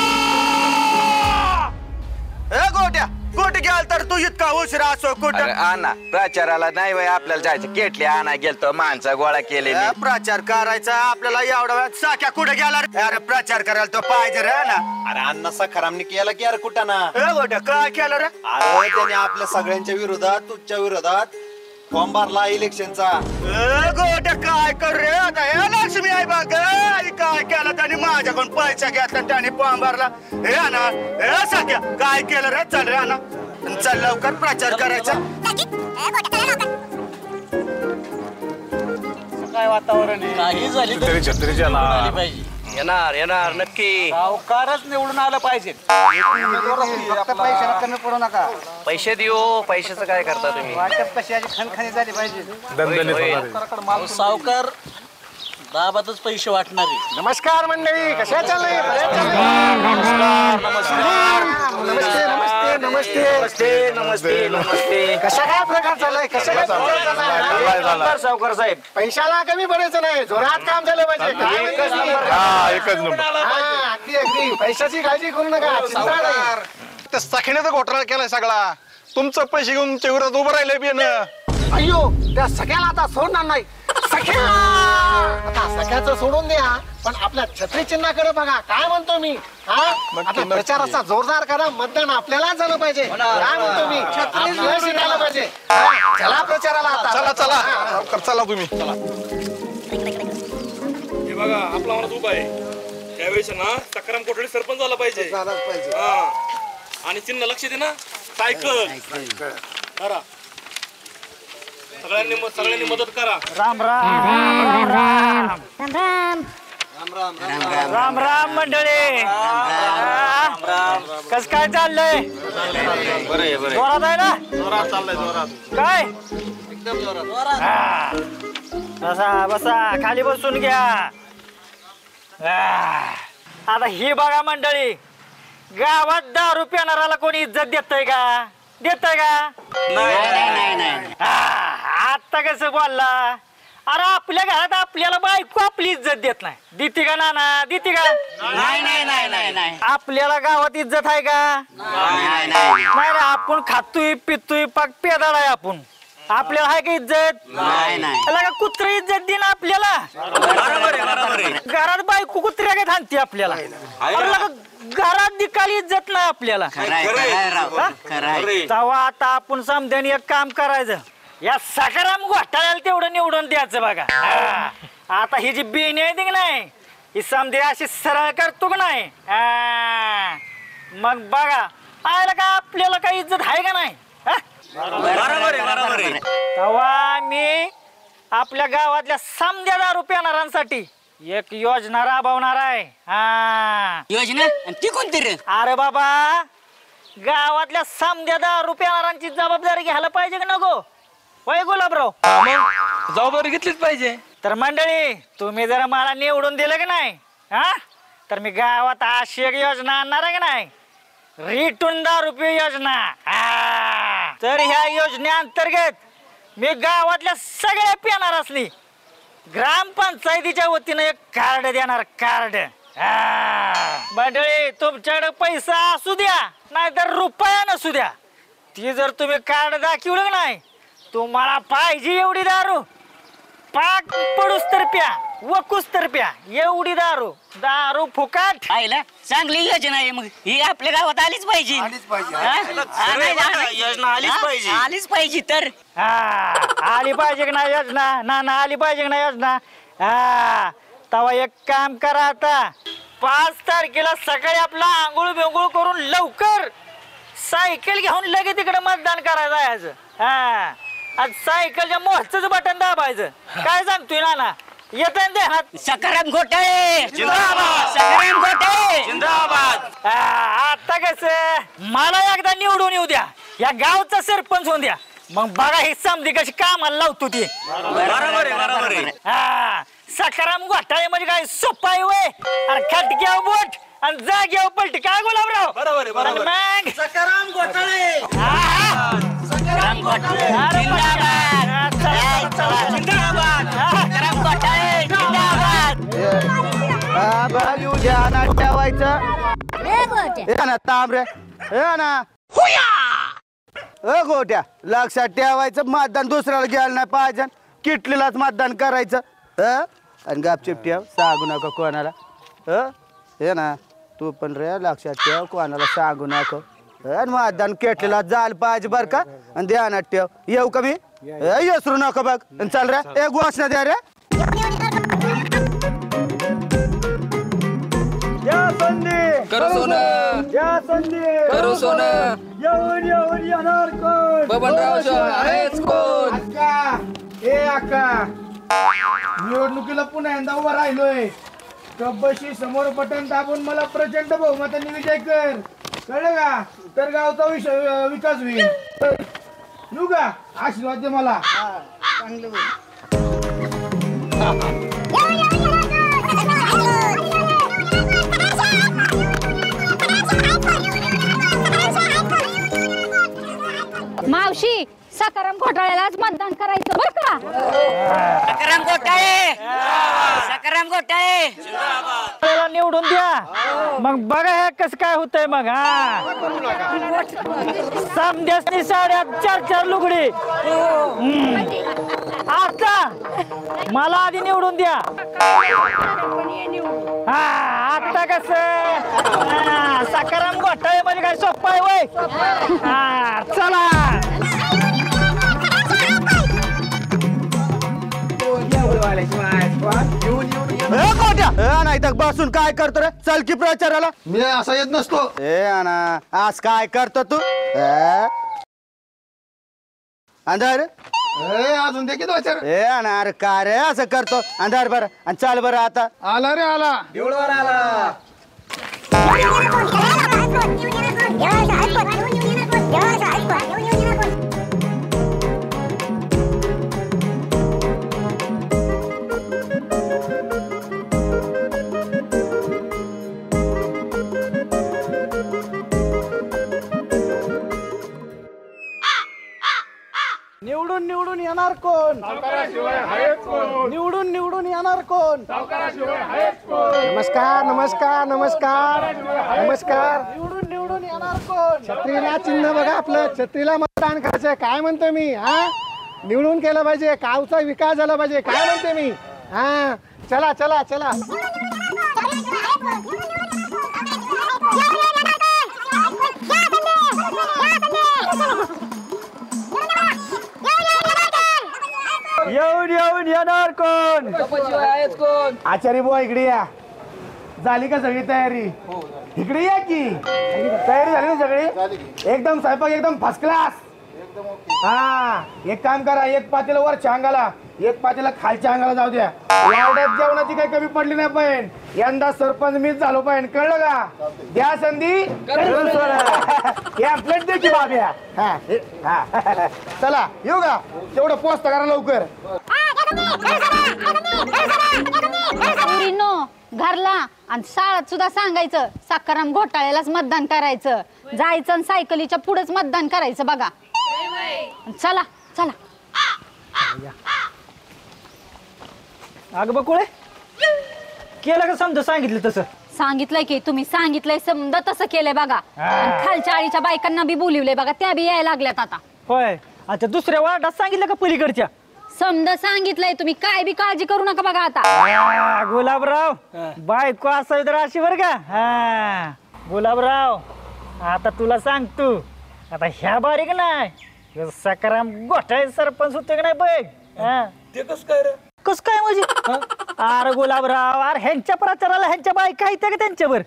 गोट्या कुठे गेल तर तू इतका उशिरा असो कुठे आणा प्रचाराला नाही वय आपल्याला जायचं केटली आणा गेलतो माणसं गोळा केलेली प्रचार करायचा आपल्याला एवढा वेळ साख्या कुठे गेला रे अरे प्रचार करायला तो पाहिजे रे ना अरे अण्णा सखारामने केला की अरे कुठं ना गोट्या काय केलं रे अरे त्याने आपल्या सगळ्यांच्या विरोधात तुझच्या विरोधात फॉर्म भरला इलेक्शनचा गोट्या काय कर रे आता हे लक्ष्मी आहे बघ काय केलं त्याने माझ्याकडून पैसा घेतला त्याने फॉर्म भरला हे ना हे सख्या काय केलं रे चल रे ना चल लवकर प्रचार करायचा काय वातावरण आहे काही झाली येणार येणार नक्की सावकारच निवडून आलं पाहिजे पैशाला कमी पडू नका पैसे देऊ पैशाचं काय करता तुम्ही वाटप कशी खणखणी झाली पाहिजे होईल. सावकार दाबातच पैसे वाटणार आहे. नमस्कार मंडळी, कशा चाललंय? नमस्ते नमस्ते नमस्ते नमस्ते नमस्ते नमस्ते. कशा काय प्रकार चाललाय? कशा काय चाललाय? सावकार साहेब, पैशाला कमी पडायचं नाही, जोरात काम झालं पाहिजे. एकच नंबर. अगदी अगदी पैशाची काळजी करू नका, चिंता नाही. त्या सख्याने घोटाळा केलाय सगळा. तुमचं पैसे घेऊन तुमच्या विरोधात उभं राहिले बियाणं. अय्यो, त्या सगळ्याला आता सोडणार नाही. सख्या, आता सगळ्याचं सोडून द्या, पण आपल्या छत्री चिन्हाकडे बघा. काय म्हणतो मी? आता प्रचाराचा जोरदार करा, मतदान आपल्याला झालं पाहिजे. काय म्हणतो मी? छत्री शिकायला पाहिजे. चला प्रचाराला आता. चला चला चला तुम्ही चला. हे बघा, आपला माणूस उभा आहे. त्यावेळेस ना सकाराम कोठडी सरपंच झाला पाहिजे. आणि चिन्ह लक्ष दे ना, सायकल. सगळ्यांनी मदत करा. राम राम राम राम राम मंडळी. कस काय चाललंय? जोरात आहे ना? जोरात चाललंय, जोरात. काय एकदम जोरात. बसा बसा, खाली बसून घ्या. आता ही बघा मंडळी, गावात दारू पिणाराला कोणी इज्जत देतय का? देतय का? आता कसं बोलला? अरे आपल्या घरात आपल्याला बायको आपली इज्जत देत नाही. देते का नाना? देते का? नाही. आपल्याला गावात इज्जत आहे का? नाही रे, आपण खातोय पितोय, पाक पेदाळ आहे आपण. आपल्याला आहे का इज्जत? नाही. कुत्रा इज्जत देईन आपल्याला? घरात बायको कुत्र्या काय थांबते आपल्याला? घरात दिकाली इज्जत नाही आपल्याला. तेव्हा आता आपण समजाने एक काम करायचं, या सकाराम घोटाळ्याला तेवढं निवडून द्यायचं बघा. आता ही जी बेणी आहे की नाही, ही समजे अशी सरळ करतो का नाही, मग बघा आयला का आपल्याला काही इज्जत आहे का नाही? तेव्हा मी आपल्या गावातल्या समध्या दारू पिणाऱ्यांसाठी एक योजना राबवणार आहे. योजना ती कोणती रे? अरे बाबा, गावातल्या समध्या दारू पिणाऱ्यांची जबाबदारी घ्यायला पाहिजे का नको? होय गुलाबराव? जबाबदारी घेतलीच पाहिजे. तर मंडळी, तुम्ही जर मला निवडून दिलं की नाही, तर मी गावात अशी एक योजना आणणार आहे की नाही, रिटून दारू पिऊ योजना. तर ह्या योजनेअंतर्गत मी गावातल्या सगळ्या पिणाऱ्यांनी ग्रामपंचायतीच्या वतीनं एक कार्ड देणार. कार्ड. मंडळी, तुमच्याकडे पैसा असू द्या नाहीतर रुपया नसू द्या, ती जर तुम्ही कार्ड दाखवलं नाही, तुम्हाला पाहिजे एवढी दारू पाक पडूस तर प्या, वकूस तर प्या. एवढी दारू फुकाट. आईला चांगली योजना आहे. मग ही आपल्या गावात आलीच पाहिजे. योजना आलीच पाहिजे. तर आली पाहिजे की नाही योजना? ना आली पाहिजे की नाही योजना? तेव्हा एक काम करा, आता 5 तारखेला सकाळी आपला आंघोळ बिंगोळ करून लवकर सायकल घेऊन लगेच तिकडे मतदान करायला जायचं. आज सायकलच्या मोहरच बटन दाबायचं. काय सांगतोय नाना? येत सकाराम घोटाळे जिंदाबाद. सकाराम घोटाळे जिंदाबाद. आता कस, मला एकदा निवडून येऊ द्या, या गावचा सरपंच होऊन द्या, मग बघा ही समधी कशी कामाला लावतो ती. बरोबर आहे. सकाराम घोटाळे म्हणजे काय सोपा आहे वय? अरे खटक्यावर बोट आणि जाग्यावर पलटी. काय गुलाबराव? बरोबर. मग सकाराम घोटाळे सकाराम घोटाळे जिंदाबाद. सकाराम घोटाळे जिंदाबाद. गोट्या लक्षात ठेवायचं, मतदान दुसऱ्याला घ्यायला नाही पाहिजे, किटलीलाच मतदान करायचं. आणि गपचिप ठेव, सांगू नका कोणाला. हे ना, तू पण रे लक्षात ठेव, कोणाला सांगू नको. आणि मतदान किटलीला जायला पाहिजे बर का. आणि ध्यानात ठेव. येऊ का मी? येसरू नका बघ. चल रे, एक घोषणा द्या रे. या संधी करो सोनं, या संधी करो सोनं. येऊन येणार कोण? बबनराव आहेच कोण? अक्का, निवडणुकीला पुन्हा यंदा उभा राहिलोय. कब्बशी समोर बटन दाबून मला प्रचंड बहुमताने विजय कर, कळलं का? तर गावचा विकास होईल. येऊ का? आशीर्वाद दे मला. चांगलं होईल. दिवशी सकाराम घोटाळ्यालाच मतदान करायचं बरं का. सकाराम घोटाळे सकाराम घोटाळे त्याला निवडून द्या मग बघा हे कसं काय होतंय मग. हा समध्यासनी साड्या 4-4 लुगडी. आता मला आधी निवडून द्या. हा आता कस सकाराम घोटाळे म्हणजे काय सोपं आहे वय. हा चला नाही तर बसून काय करतो रे. चल की प्रचाराला. मी असा येत नसतो. आणा आज काय करतो तू. अंधार अजून दे की दोचार. आणा अरे काय रे असं करतो. अंधार बरं आणि चाल बरं आता. आला रे आला. निवडून निवडून येणार कोण. निवडून निवडून येणार कोण. नमस्कार नमस्कार नमस्कार नमस्कार. निवडून निवडून येणार कोण. छत्रीला चिन्ह बघा आपलं. छत्रीला मतदान करायचंय. काय म्हणतो मी. हा निवडून केलं पाहिजे. गावचा विकास झाला पाहिजे. काय म्हणते मी. हा चला चला चला. येऊन येऊन येणार कोण. आचार्य बुवा इकडे या. झाली का सगळी तयारी. इकडे या की. तयारी झाली ना सगळी. एकदम स्वयंपाक एकदम फर्स्ट क्लास. हा एक काम करा. एक पातेला वरच्या अंगाला एक पातेला खालच्या अंगाला जाऊ द्या. एवढ्यात जेवणाची काही कमी पडली नाही पाहिजे. यंदा सरपंच मीच झालो पाहिजे. कळलं का. द्या संधी. या प्लेट दे की बाब्या. चला येऊ का. तेवढं पोस्ट करा लवकर. घरला आणि शाळेत सुद्धा सांगायचं सकाराम घोटाळ्यालाच मतदान करायचं. जायचं आणि सायकलीच्या पुढेच मतदान करायचं बघा. चला चला. अग बकुळे केलं का समजा सांगितलं तसं. सांगितलंय की तुम्ही सांगितलंय समजा तसं केलंय बघा. आणि खालच्या आळीच्या बायकांना बी बोलिवलंय बघा. त्या बी यायला लागल्यात आता. होय अच्छा दुसऱ्या वार्डात सांगितलं का पलीकडच्या. समजा सांगितलंय तुम्ही काय बी काळजी करू नका बघा आता. गुलाबराव बायको असावी तर अशी बर का. हा गुलाबराव आता तुला सांगतो. आता ह्या बारीक नाही सकाराम घोटाळे सरपंच होते का नाही बघ. ते कस काय रे. कस काय म्हणजे. अरे गुलाबराव अरे ह्यांच्या प्रचाराला ह्यांच्या बायका आहेत का त्यांच्यावर.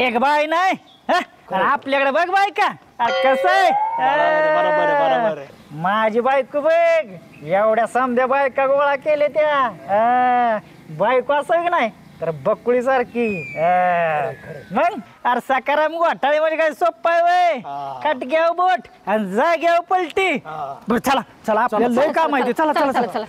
एक बाय नाही आपल्याकडे बघ बायका. कसं आहे माझी बायको बघ. एवढ्या समध्या बायका गोळा केले त्या. बायको असं नाही तर बकुळी सारखी. मग अरे सकाराम घोटाळे म्हणजे काय सोप्पा आहे वय. कट घ्याव बोट आणि जा घ्याव पलटी. बरं चला चला आपल्याला लय काम आहे. चला चला चला.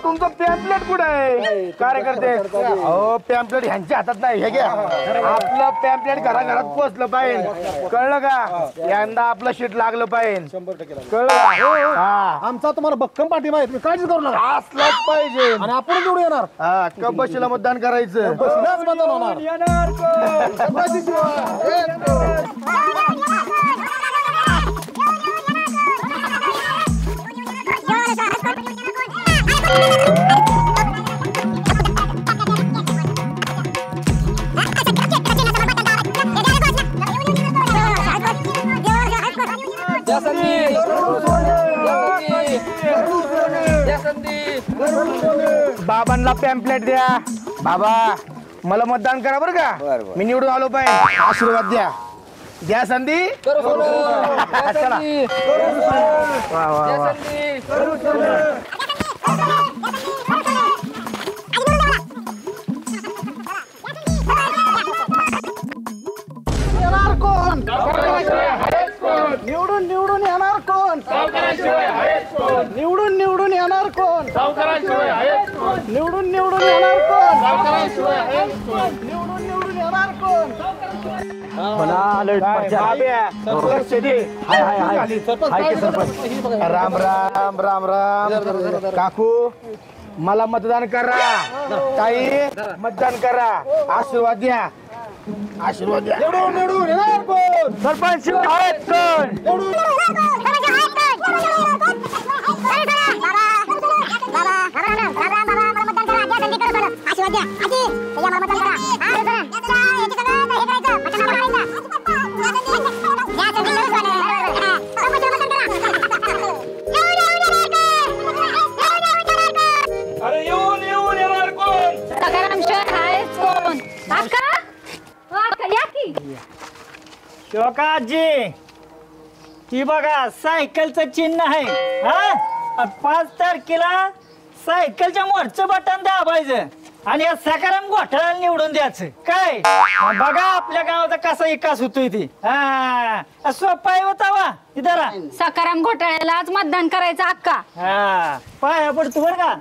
तुमचं पॅम्पलेट कुठं आहे कार्यकर्ते. अहो पॅम्पलेट ह्यांच्या हातात नाही. हे घ्या आपलं पॅम्पलेट घराघरात पोहोचलं पाहिजे. कळलं का. यंदा आपलं शीट लागलं पाहिजे. 100% कळलं. आमचा तुम्हाला भक्कम पाठिंबा आहे. तुम्ही काळजी करू नका. असलंच पाहिजे आणि आपण निवडून येणार. हा कबशीला मतदान करायचं. मतदान होणार. बाबांना पॅम्पलेट द्या. बाबा मला मतदान करा बरं का. मी निवडून आलो पाहिजे. आशीर्वाद द्या. द्या संधी. चला वा वा वा. राम राम राम राम काकू मला मतदान करा ताई मतदान करा आशीर्वाद द्या आशीर्वाद द्या निवडून निवडून येणार कोण सरपंच आहेत कोण अरे येऊन येऊन येणार कोण शोकाजी ही बघा सायकलचं चिन्ह आहे हा 5 तारखेला सायकलच्या मोठचं बटन दाबायचं आणि या सकाराम घोटाळ्याला निवडून द्यायचं काय बघा आपल्या गावाचा कसा विकास होतोय ती हा सोपा होता वा इधर सकाराम घोटाळ्याला आज मतदान करायचं अक्का. हा पाया पडतो बर का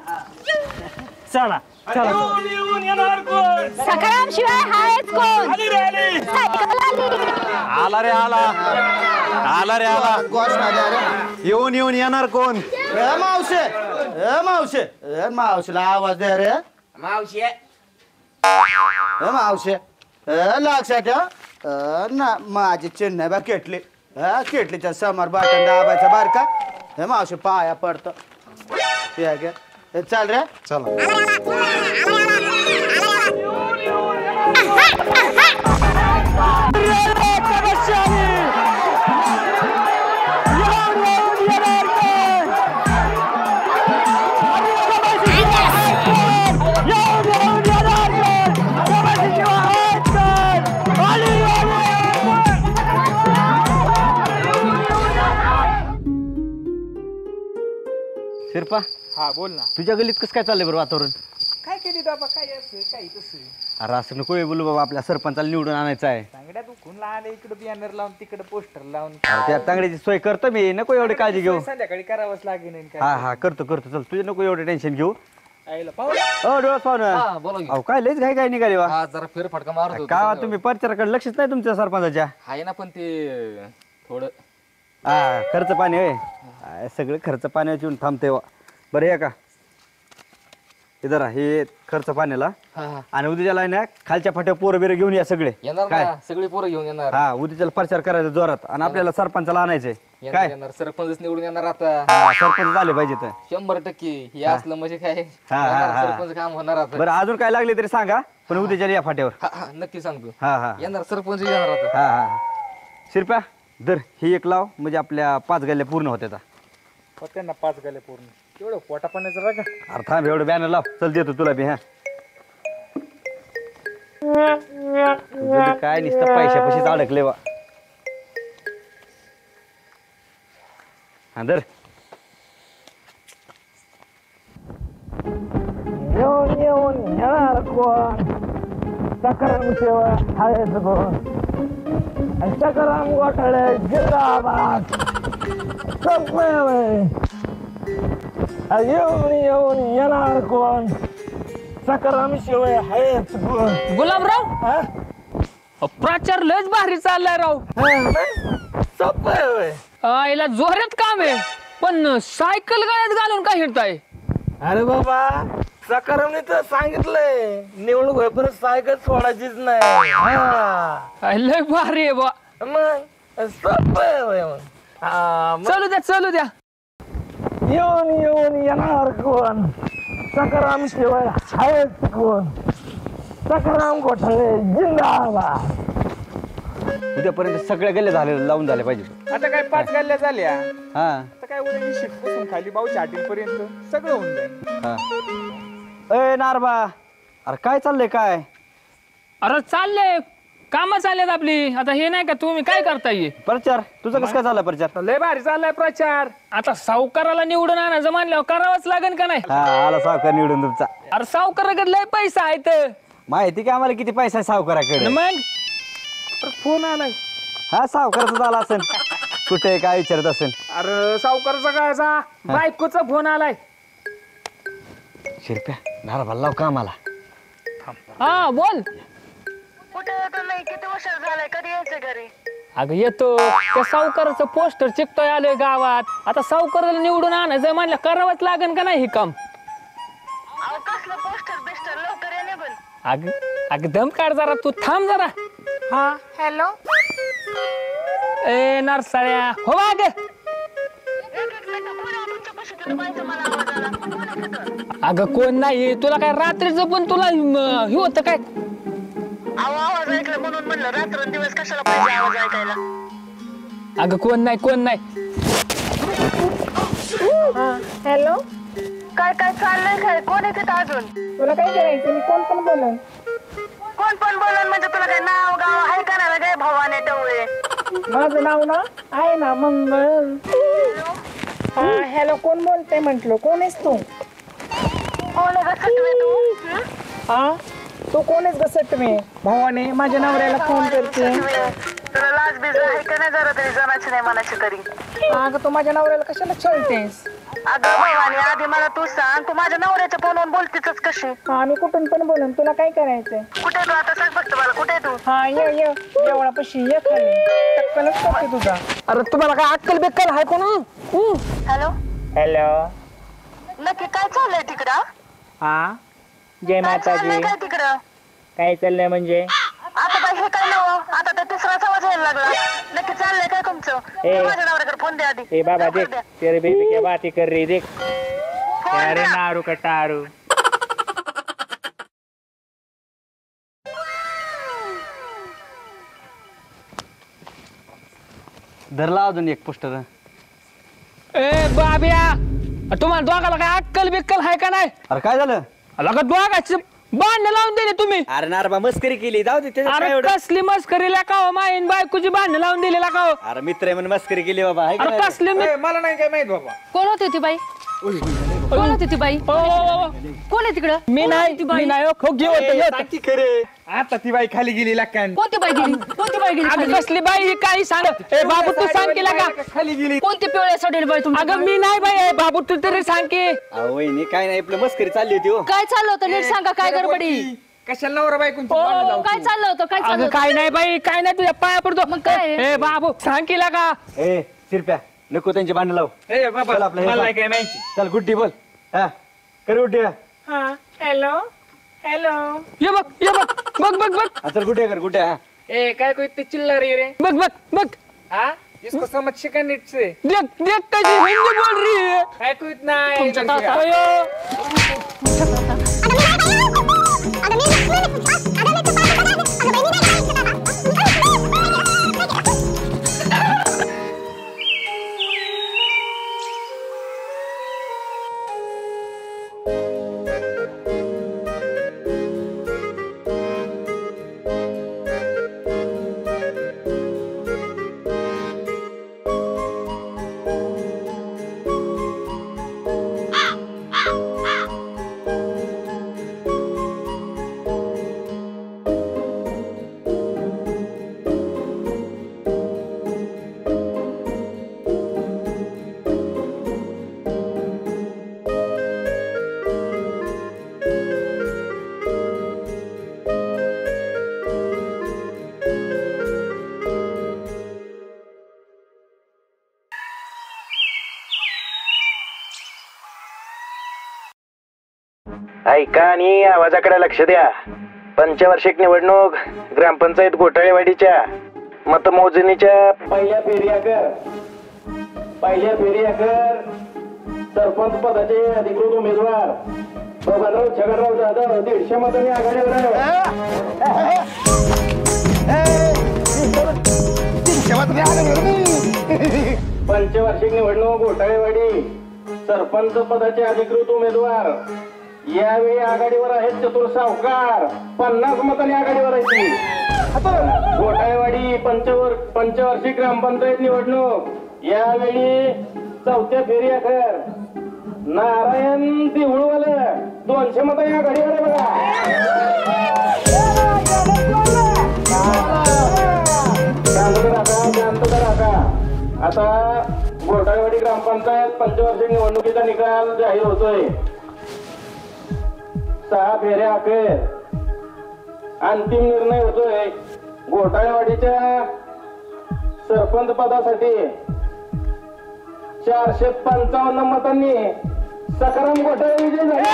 चला चला येऊन येऊन येणार कोण सकाराम शिवाय हायच कोण आली रे आली सायकल आली. आला रे आला आला रे आला येऊन येऊन येणार कोण मावशे मावशीला आवाज द्या रे मावशी मावशे लक्षात ठेव ना माझी चिन्ह बा केटली केटलीच्या समोर बाटन दाबायचा बार का हे मावशी पाया पडतो चाल रे चल शिरपा हा बोल ना तुझ्या गलीत कसं काय चाललंय बरं वातावरण काय केली बाबा काय असं काय तसं अरे असं नको बोलू बाबा आपल्या सरपंचाला निवडून आणायचं आहे सांगड्या दुखून लहान इकडे बॅनर लावून तिकडे पोस्टर लावून अरे त्या तांगड्याची सोय करतो मी नको एवढी काळजी घेऊ संध्याकाळी करावंच लागेल हा हा करतो करतो चल तुझे नको एवढं टेन्शन घेऊ आईला पाहू डोळस पाहुणं बोला की. अहो काय लयच घाई काय निघाली वा हा जरा फेर फटका मारत होतो का तुम्ही परचाराकडे लक्षच नाही तुमच्या सरपंचाच्या आहे ना पण ते थोडं हा खर्च पाणी होय सगळं खर्च पाण्याची येऊन थांबते वा बरं हे का इधर हे खर्च पाण्याला आणि उद्याला ना खालच्या फाट्या पोरं बिरं घेऊन या सगळे येणार काय ना सगळी पोरं घेऊन येणार हा उद्याला प्रचार करायचा जोरात आणि आपल्याला सरपंचाला आणायचंय येणार काय येणार सरपंच निवडून येणार आता हा, सरपंच झाले पाहिजे तर 100% हे असलं म्हणजे काय हा, हा, हा. सरपंच काम होणार आता बरं अजून काय लागले तरी सांगा पण उद्याच्या या फाट्यावर हा, हा, नक्की सांगतो हा हा येणार सरपंच येणार आता हा हा शिरप्या दर ही एक लाव म्हणजे आपल्या 5 गल्ल्या पूर्ण होत्या त्यांना 5 गाले पूर्ण तेवढं पोटा पाण्याचं बघा अरे थांब एवढं बॅनर लाव चल देतो तुला बी हा तुझं बी काय नुसतं पैशापाशीच अडकले वा हा दर येऊन येऊन येणार कोण सकाराम सेवा हायच कोण सकाराम घोटाळे जिंदाबाद येऊन येऊन येणार कोण सकाराम शिवाय हायच कोण गुलाबराव प्रचार लयच भारी चाललाय राव याला जोरात काम आहे पण सायकल गळ्यात घालून काय हिंडताय अरे बाबा सकारामने तर सांगितलंय निवडणूक होईपर्यंत सायकल सोडायचीच नाही लय भारी आहे बा मग चलू द्या चलू द्या येऊन येऊन येणार कोण सकाराम शिवाय हायच कोण सकाराम घोटाळे जिंदाबाद उद्यापर्यंत सगळ्या गल्ल्या झाले लावून झाले पाहिजे आता काय 5 गल्ल्या झाल्या हा आता काय उद्या शिकपासून खाली भाऊ चाटील पर्यंत सगळं होऊन जाईल हा ए नारबा अरे काय चाललंय काय अरे चाललंय काम चाललेत आपली आता हे नाही का तुम्ही काय करताय प्रचार तुझं कसं काय झालं प्रचार लय भारी चाललाय प्रचार आता सावकाराला निवडून आणायचं म्हणल्यावर करावंच लागेल का नाही हा आला सावकार निवडून तुमचा अरे सावकाराकडे लय पैसा आहे तर माहिती का आम्हाला किती पैसा आहे सावकाराकडे मग फोन आलाय हा सावकाराचा झाला असेल कुठे काय विचारत असेल अरे सावकाराचा कायचा बायकोचा फोन आलाय शिरप्या नारबाला लाव का आम्हाला हा बोल. कुठे होतो नाही, किती वर्ष झालंय, कधी यायचं घरी? अगं येतो, त्या सावकाराचं पोस्टर चिकटोय आलोय गावात. आता सावकाराला निवडून आणायचं म्हणलं करावंच लागेल का नाही हे काम. अहो कसलं पोस्टर बिस्टर, लवकर ये निघून. अग दम काढ जरा, तू थांब जरा. हा हॅलो. ए नरसाळ्या हो अग. अगं कोण नाही, तुला काय रात्रीचं पण तुला हे होतं काय? अहो आवाज ऐकला म्हणून म्हणलं, रात्रंदिवस कशाला पाहिजे आवाज ऐकायला. अगं कोण नाही कोण नाही. हॅलो. काय काय चाललंय, काय कोण आहे तिथं अजून? तुला काय करायचं, मी कोण पण बोलन. कोण पण बोलन म्हणजे तुला काय नाव गाव आहे का नाही? काय भवाने टवळे? माझं नाव ना आहे ना मंगळ. हा हॅलो, कोण बोलतंय म्हंटलो, कोण आहेस तू? कोण आहे गं तू? हा तू कोण आहेस गसट मी? भावाने माझ्या नवऱ्याला फोन करते. तुला लाज बीज आहे का नाही जरा तरी, जनाची नाही मनाची तरी? अगं तू माझ्या नवऱ्याला कशाला छळतेस? अगं भवानी आधी मला तू सांग, तू माझ्या नवऱ्याच्या फोनवर बोलतीच कशी? हा मी कुठून पण बोलून, तुला काय करायचंय? कुठे तू आता सांग फक्त मला, कुठे तू? हा ये देवळापाशी ये खाली, टक्कलच करते तुझा. अरे तुम्हाला काय अक्कल बेक्कल आहे कोण? हॅलो. हॅलो. नक्की काय चाललंय तिकडं? हा जय माताजी. काय तिकडं काय चाललंय म्हणजे? आता काय हे काय नाव, आता तर तिसराच आवाज यायला लागला. नक्की चाललंय काय तुमचं? माझ्या नवऱ्याकडे फोन द्या आधी. ए बाबा देख, तेरे बेबी क्या बात कर रही, देख. अरे नारू का टारू. धरला अजून एक पोस्टर. ए बाब्या, तुम्हाला दोघाला काय अक्कल बिक्कल आहे का नाही? अरे काय झालं? लगा दोघाची भांडणं लावून दिली तुम्ही. अरे नारबा मस्करी केली, जाऊ दे. अरे कसली मस्करीला का हो, माईन बायकोची भांडणं लावून दिलेला का हो? अरे मित्र आहे म्हणून मस्करी केली बाबा. अरे कसली मला नाही काय माहित बाबा. कोण होती ती बाई? कोण होती ती बाई? कोण आहे तिकडं? मी नाही आता ती बाई खाली गेली लाकान. कोणती बाई गेली? कोणती बाई गेली? अगं कसली बाई, काही सांग. ए बाबू तू सांग केला का? खाली गेली. कोणती पिवळ्या साडीला बाई तुमची? अगं मी नाही बाई, बाबू तू तरी सांग की. वहिनी काय नाही, आपलं मस्करी चालली होती. हो काय चाललं होतं नीट सांगा, काय गडबडी? कशाला नवरा बायकोंची काय चाललं होतं? काय चाललं अगं काय नाही बाई, काय नाही, तुझ्या पाया पडतो. मग काय? ए बाबू सांग केला का? ए शिरप्या नको त्यांची भांडण लाव. ए बाबा चल आपलं हे मला सांग. काय माहिती. चल गुड्डी बोल. हा कर गुड्डी. हा हॅलो हॅलो. ये बघ. चल गुड्ड्या कर गुड्ड्या. ए काय कोई ते चिल्लर रे. बघ. हाँ इसको समझ शिका नीट से. देख कैसी हिंदी बोल रही है. काय कोई नाही. ऐका आणि आवाजाकडे लक्ष द्या. पंचवार्षिक निवडणूक ग्रामपंचायत घोटाळेवाडीच्या मतमोजणीच्या पहिल्या फेरीयाकर सरपंच पदाचे अधिकृत उमेदवार बबनराव छगनराव जाधव 150 मतांनी आघाडीवर आहे. पंचवार्षिक निवडणूक घोटाळेवाडी सरपंच पदाचे अधिकृत उमेदवार यावेळी आघाडीवर आहेत चतुर सावकार 50 मतांनी आघाडीवर आहेत. घोटाळेवाडी पंचवार्षिक ग्रामपंचायत निवडणूक यावेळी चौथ्या फेरीअखेर नारायण देऊळवाला 200 मतांनी आघाडीवर आहे बघा. शांतता राखा. आता घोटाळेवाडी ग्रामपंचायत पंचवार्षिक निवडणुकीचा निकाल जाहीर होतोय. 6 फेऱ्या अखेर अंतिम निर्णय होतोय घोटाळेवाडीच्या सरपंच पदासाठी 455 मतांनी सखाराम घोटाळे विजयी झाले.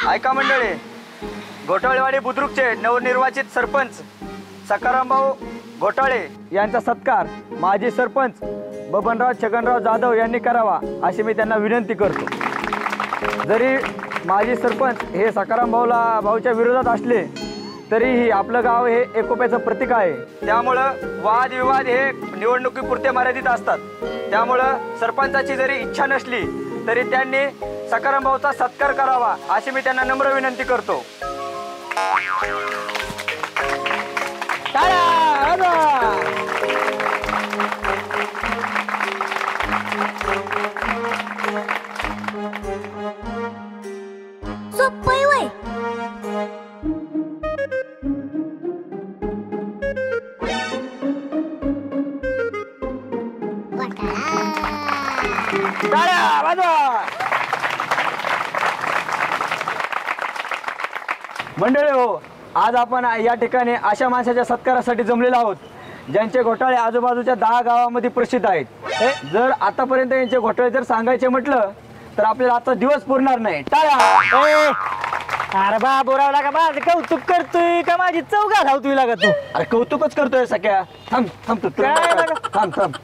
ऐका मंडळी, घोटाळेवाडी बुद्रुकचे नवनिर्वाचित सरपंच सखारामभाऊ घोटाळे यांचा सत्कार माजी सरपंच बबनराव छगनराव जाधव यांनी करावा अशी मी त्यांना विनंती करतो. जरी माजी सरपंच हे सखाराम भाऊच्या विरोधात असले तरीही आपलं गाव हे एकोप्याचं प्रतीक आहे. त्यामुळं वादविवाद हे निवडणुकीपुरते मर्यादित असतात. त्यामुळं सरपंचाची जरी इच्छा नसली तरी त्यांनी सखाराम भाऊचा सत्कार करावा अशी मी त्यांना नम्र विनंती करतो. मंडळी हो, आज आपण या ठिकाणी अशा माणसाच्या सत्कारासाठी जमलेलो आहोत ज्यांचे घोटाळे आजूबाजूच्या 10 गावामध्ये प्रसिद्ध आहेत. जर आतापर्यंत यांचे घोटाळे जर सांगायचे म्हटलं तर आपल्याला आजचा दिवस पुरणार नाही. अरे बाबूराव लागा माझं कौतुक करतोय का माझी चौघा धावतोय लागा तू? अरे कौतुकच करतोय सख्या. थांब थांब तू थांब थांब.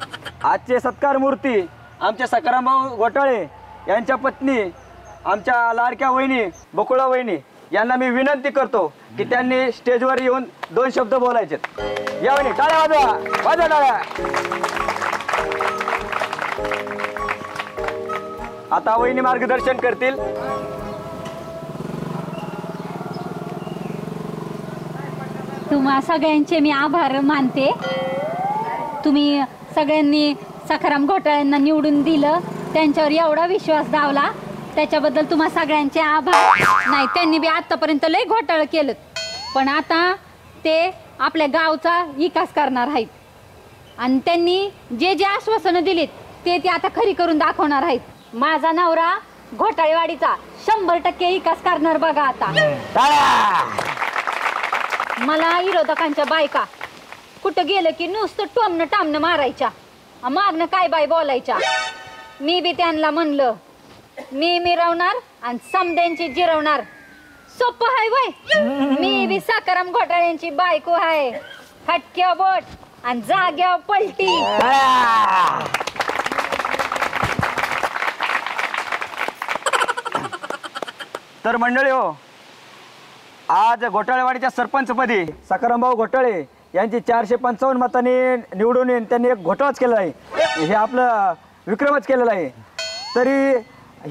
आजचे सत्कार मूर्ती आमच्या सखारामभाऊ घोटाळे यांच्या पत्नी आमच्या लाडक्या वहिनी बकुळा वहिनी यांना मी विनंती करतो की त्यांनी स्टेजवर येऊन 2 शब्द बोलायचे. या वहिनी टाळ्या वाजवा, वाजवा टाळ्या. आता वहिनी मार्गदर्शन करतील. तुम्हा सगळ्यांचे मी आभार मानते. तुम्ही सगळ्यांनी सखाराम घोटाळ्यांना निवडून दिलं, त्यांच्यावर एवढा विश्वास दावला, त्याच्याबद्दल तुम्हा सगळ्यांचे आभार. नाही, त्यांनी बी आतापर्यंत लय घोटाळं केलं, पण आता ते आपल्या गावचा विकास करणार आहेत आणि त्यांनी जे जे आश्वासनं दिलीत ते आता खरी करून दाखवणार आहेत. माझा नवरा घोटाळेवाडीचा 100% विकास करणार बघा. आता मला विरोधकांच्या बायका कुठं गेलं की नुसतं टोमणं टामणं मारायच्या, मागणं काय बाय बोलायच्या. मी बी त्यांना म्हणलं मी मिरवणार आणि समद्यांची जिरवणार. सोपं आहे वय. मी बी सखाराम घोटाळ्यांची बायको आहे. फटक्या बोट आणि जाग्यावर पलटी. तर मंडळी हो, आज घोटाळेवाडीच्या सरपंचपदी सखारामभाऊ घोटाळे यांची 455 मतांनी निवडून येऊन त्यांनी एक घोटाळाच केलेला आहे, हे आपलं विक्रमच केलेला आहे. तरी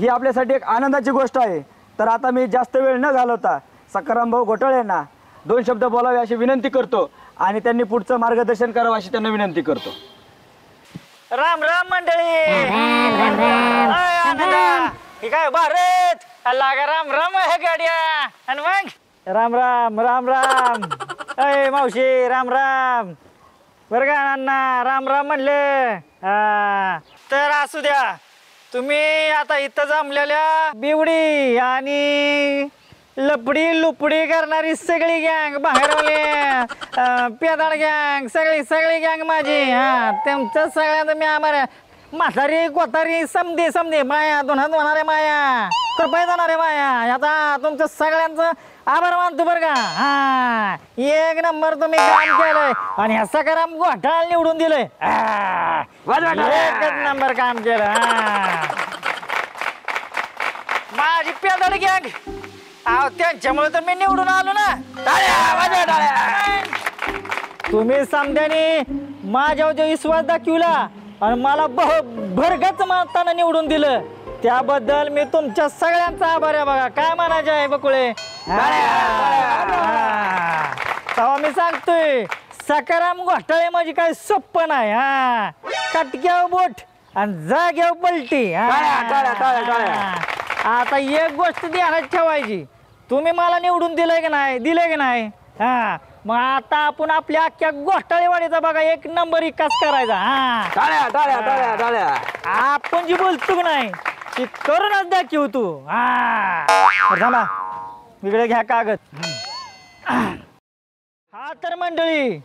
ही आपल्यासाठी एक आनंदाची गोष्ट आहे. तर आता मी जास्त वेळ न घालवता सखाराम भाऊ घोटाळे यांना 2 शब्द बोलावे अशी विनंती करतो आणि त्यांनी पुढचं मार्गदर्शन करावं अशी त्यांना विनंती करतो. राम राम मंडळी. हे काय भारत लागा राम राम आहे गाड्या. आणि मग राम राम राम राम. अय मावशी राम राम. बरं का अण्णा राम राम म्हणले. तर असू द्या, तुम्ही आता इथं जमलेल्या बिवडी आणि लपडी लुपडी करणारी सगळी गँग, बाहेरवाले पेदाड गँग, सगळी गँग माझी. तुमचं सगळ्यांचं मी आम्हाला म्हातारी कोतारी समधे समधे माया दोन्हारे माया कृपया जाणारे माया. आता तुमचं सगळ्यांचं आभार मानतो बरं का. एक नंबर तुम्ही काम केलंय आणि ह्या सखाराम घोटाळा निवडून दिलंय. एकच नंबर काम केलं. माझी पेदाड गँग त्यांच्यामुळे तर मी निवडून आलो ना. तुम्ही समध्याने माझ्यावर जो विश्वास दाखवला आणि मला भरगच मतानं निवडून दिलं त्याबद्दल मी तुमच्या सगळ्यांचा आभार आहे. बघा काय म्हणायचे आहे बकुळे. तेव्हा मी सांगतोय सखाराम घोटाळे माझी काय सोप्पं नाही. कटक्यावर बोट आणि जाग्यावर पलटी. आता एक गोष्ट ध्यानात ठेवायची, तुम्ही मला निवडून दिलंय की नाही. मग आता आपण आपल्या अख्ख्या घोटाळेवाडीचा बघा एक नंबर विकास करायचा. आपण जी बोलतो की नाही ती करूनच दाखवू तू. थांबा इकडे घ्या कागद. हा तर मंडळी,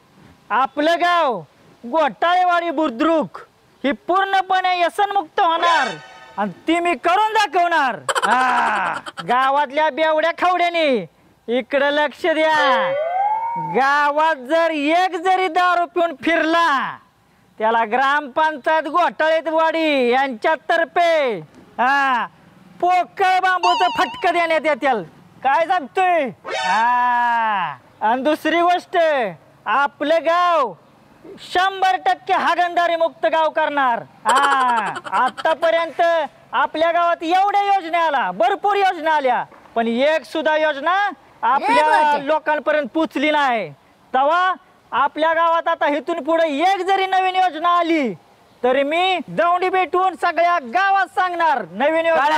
आपलं गाव घोटाळेवाडी बुद्रुक ही पूर्णपणे व्यसनमुक्त होणार आणि ती मी करून दाखवणार. गावातल्या बेवड्या खावड्याने इकडे लक्ष द्या. गावात जर एक जरी दारू पिऊन फिरला त्याला ग्रामपंचायत घोटाळेवाडी यांच्यातर्फे पोकळ बांबूचं फटकं देण्यात येतील. काय सांगतोय. आणि दुसरी गोष्ट, आपलं गाव 100% हागणदारी मुक्त गाव करणार. आतापर्यंत आपल्या गावात एवढ्या योजना आल्या, भरपूर योजना आल्या, पण एक सुद्धा योजना आपल्या लोकांपर्यंत पोचली नाही. तेव्हा आपल्या गावात आता इथून पुढे एक जरी नवीन योजना आली तरी मी दौंडी भेटून सगळ्या गावात सांगणार नवीन योजना.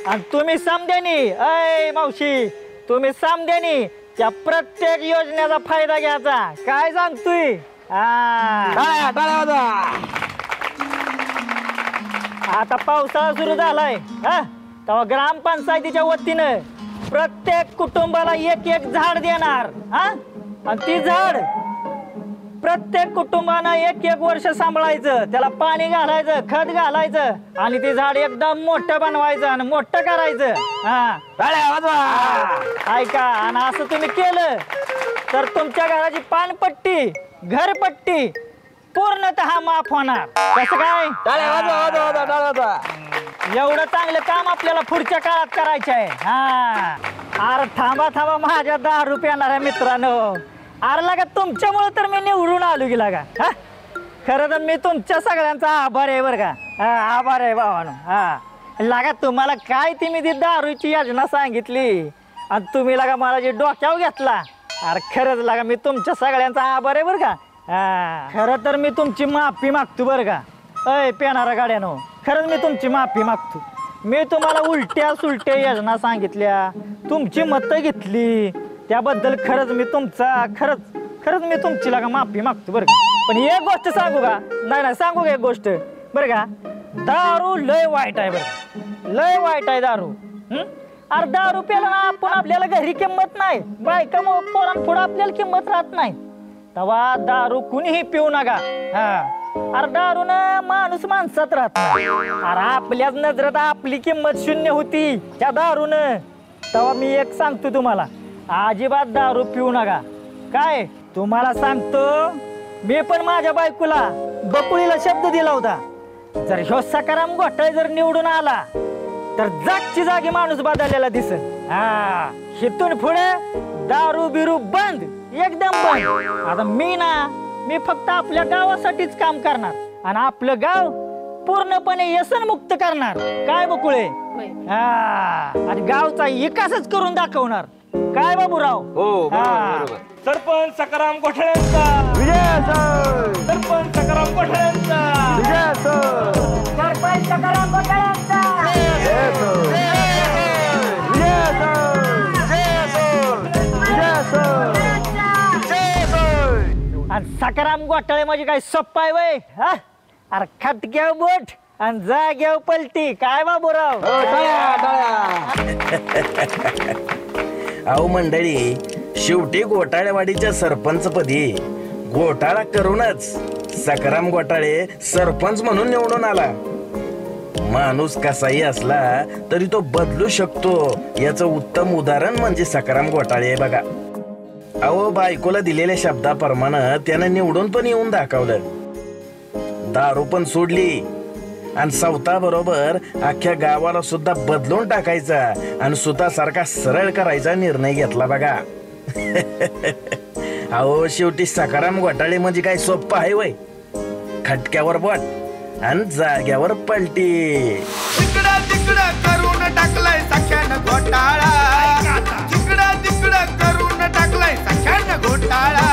आणि तुम्ही समध्यानी, अय मावशी तुम्ही समध्यानी त्या प्रत्येक योजनेचा फायदा घ्यायचा. काय सांगतोय. आता पावसाळा सुरू झालाय तेव्हा ग्रामपंचायतीच्या वतीनं प्रत्येक कुटुंबाला एक झाड देणार. आणि ती झाड प्रत्येक कुटुंबानं एक वर्ष सांभाळायचं, त्याला पाणी घालायचं, खत घालायचं आणि ते झाड एकदम मोठं बनवायचं आणि मोठं करायचं. ऐका, आणि असं तुम्ही केलं तर तुमच्या घराची पानपट्टी घरपट्टी पूर्णतः माफ होणार. कसं काय. एवढं चांगलं काम आपल्याला पुढच्या काळात करायचं आहे. अरे थांबा माझ्या 10 रुपये येणार आहे मित्रांनो. अरे लागा तुमच्यामुळे तर मी निवडून आलो की लागा. खरं तर मी तुमच्या सगळ्यांचा आभार आहे बरं का. आभार आहे भावानो. लागा तुम्हाला काय ती मी ती दारूची योजना सांगितली आणि तुम्ही लागा मला जे डोक्यावर घेतला. अरे खरंच लागा मी तुमच्या सगळ्यांचा आभार आहे बरं का. खरं तर मी तुमची माफी मागतो बरं का. अय पेणारा गाड्यानो, खरंच मी तुमची माफी मागतो. मी तुम्हाला उलट्या सुलट्या योजना सांगितल्या, तुमची मतं घेतली, त्याबद्दल खरंच मी मी तुमची लागा माफी मागतो बरं का. पण एक गोष्ट सांगू का. नाही सांगू का एक गोष्ट बरं का. दारू लय वाईट आहे बरं, लय वाईट आहे दारू. अरे दारू प्याला ना आपण आपल्याला घरी किंमत नाही, बायका पोरांपुढं आपल्याला किंमत राहत नाही. तेव्हा दारू कुणीही पिऊ नका. अरे दारू ना माणूस माणसात राहत नाही. अरे आपल्याच नजरेत आपली किंमत शून्य होती त्या दारून. तेव्हा मी एक सांगतो तुम्हाला, अजिबात दारू पिऊ नका. काय तुम्हाला सांगतो, मी पण माझ्या बायकोला बकुळीला शब्द दिला होता, जर ह्यो सखाराम घोटाळे जर निवडून आला तर जागची जागी माणूस बदललेला दिसेल. हिथून पुढे दारू बिरू बंद, एकदम बंद. आता मी फक्त आपल्या गावासाठीच काम करणार आणि आपलं गाव पूर्णपणे व्यसन मुक्त करणार. काय बकुळे? हा, आणि गावचा विकासच करून दाखवणार. काय बाबूराव? हो बरोबर. सरपंच सकाराम घोटाळ्यांचा विजय. सरपंच सकाराम घोटाळ्यांचा विजय. सरपंच सकाराम घोटाळ्यांचा आणि सकाराम घोटाळे म्हणजे काय सोप्पा आहे वय? अरे खटक्याव बोट आणि जाग्याव पलटी. काय बाबूराव? अहो मंडळी, शेवटी घोटाळेवाडीच्या सरपंचपदी घोटाळा करूनच सकाराम घोटाळे सरपंच म्हणून निवडून आला. माणूस कसाही असला तरी तो बदलू शकतो याचं उत्तम उदाहरण म्हणजे सकाराम घोटाळे बघा. अहो बायकोला दिलेल्या शब्दाप्रमाणे त्यानं निवडून पण येऊन दाखवलं. दारू पण सोडली आणि सवता बरोबर अख्ख्या गावाला सुद्धा बदलून टाकायचा आणि सुतासारखा सरळ करायचा निर्णय घेतला बघा. अहो शेवटी सकाराम घोटाळे म्हणजे काय सोप्पं आहे वय? खटक्यावर बोट आणि जाग्यावर पलटी. तिकडं तिकडं करून टाकलाय सख्यानं घोटाळा. तिकडं तिकडं करून टाकलाय सख्यानं घोटाळा.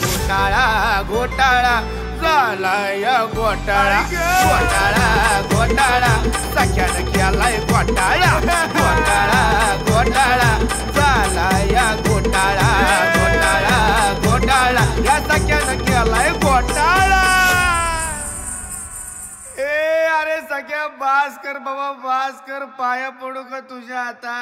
घोटाळा घोटाळा झालाय घोटाळा. घोटाळा घोटाळा सख्यानं केलाय घोटाळा. घोटाळा घोटाळा झालाय घोटाळा. घोटाळा घोटाळा या सख्यानं केलाय घोटाळा. ए अरे सगळ्या बास कर बाबा, बास कर, पाया पडू का तुझ्या आता?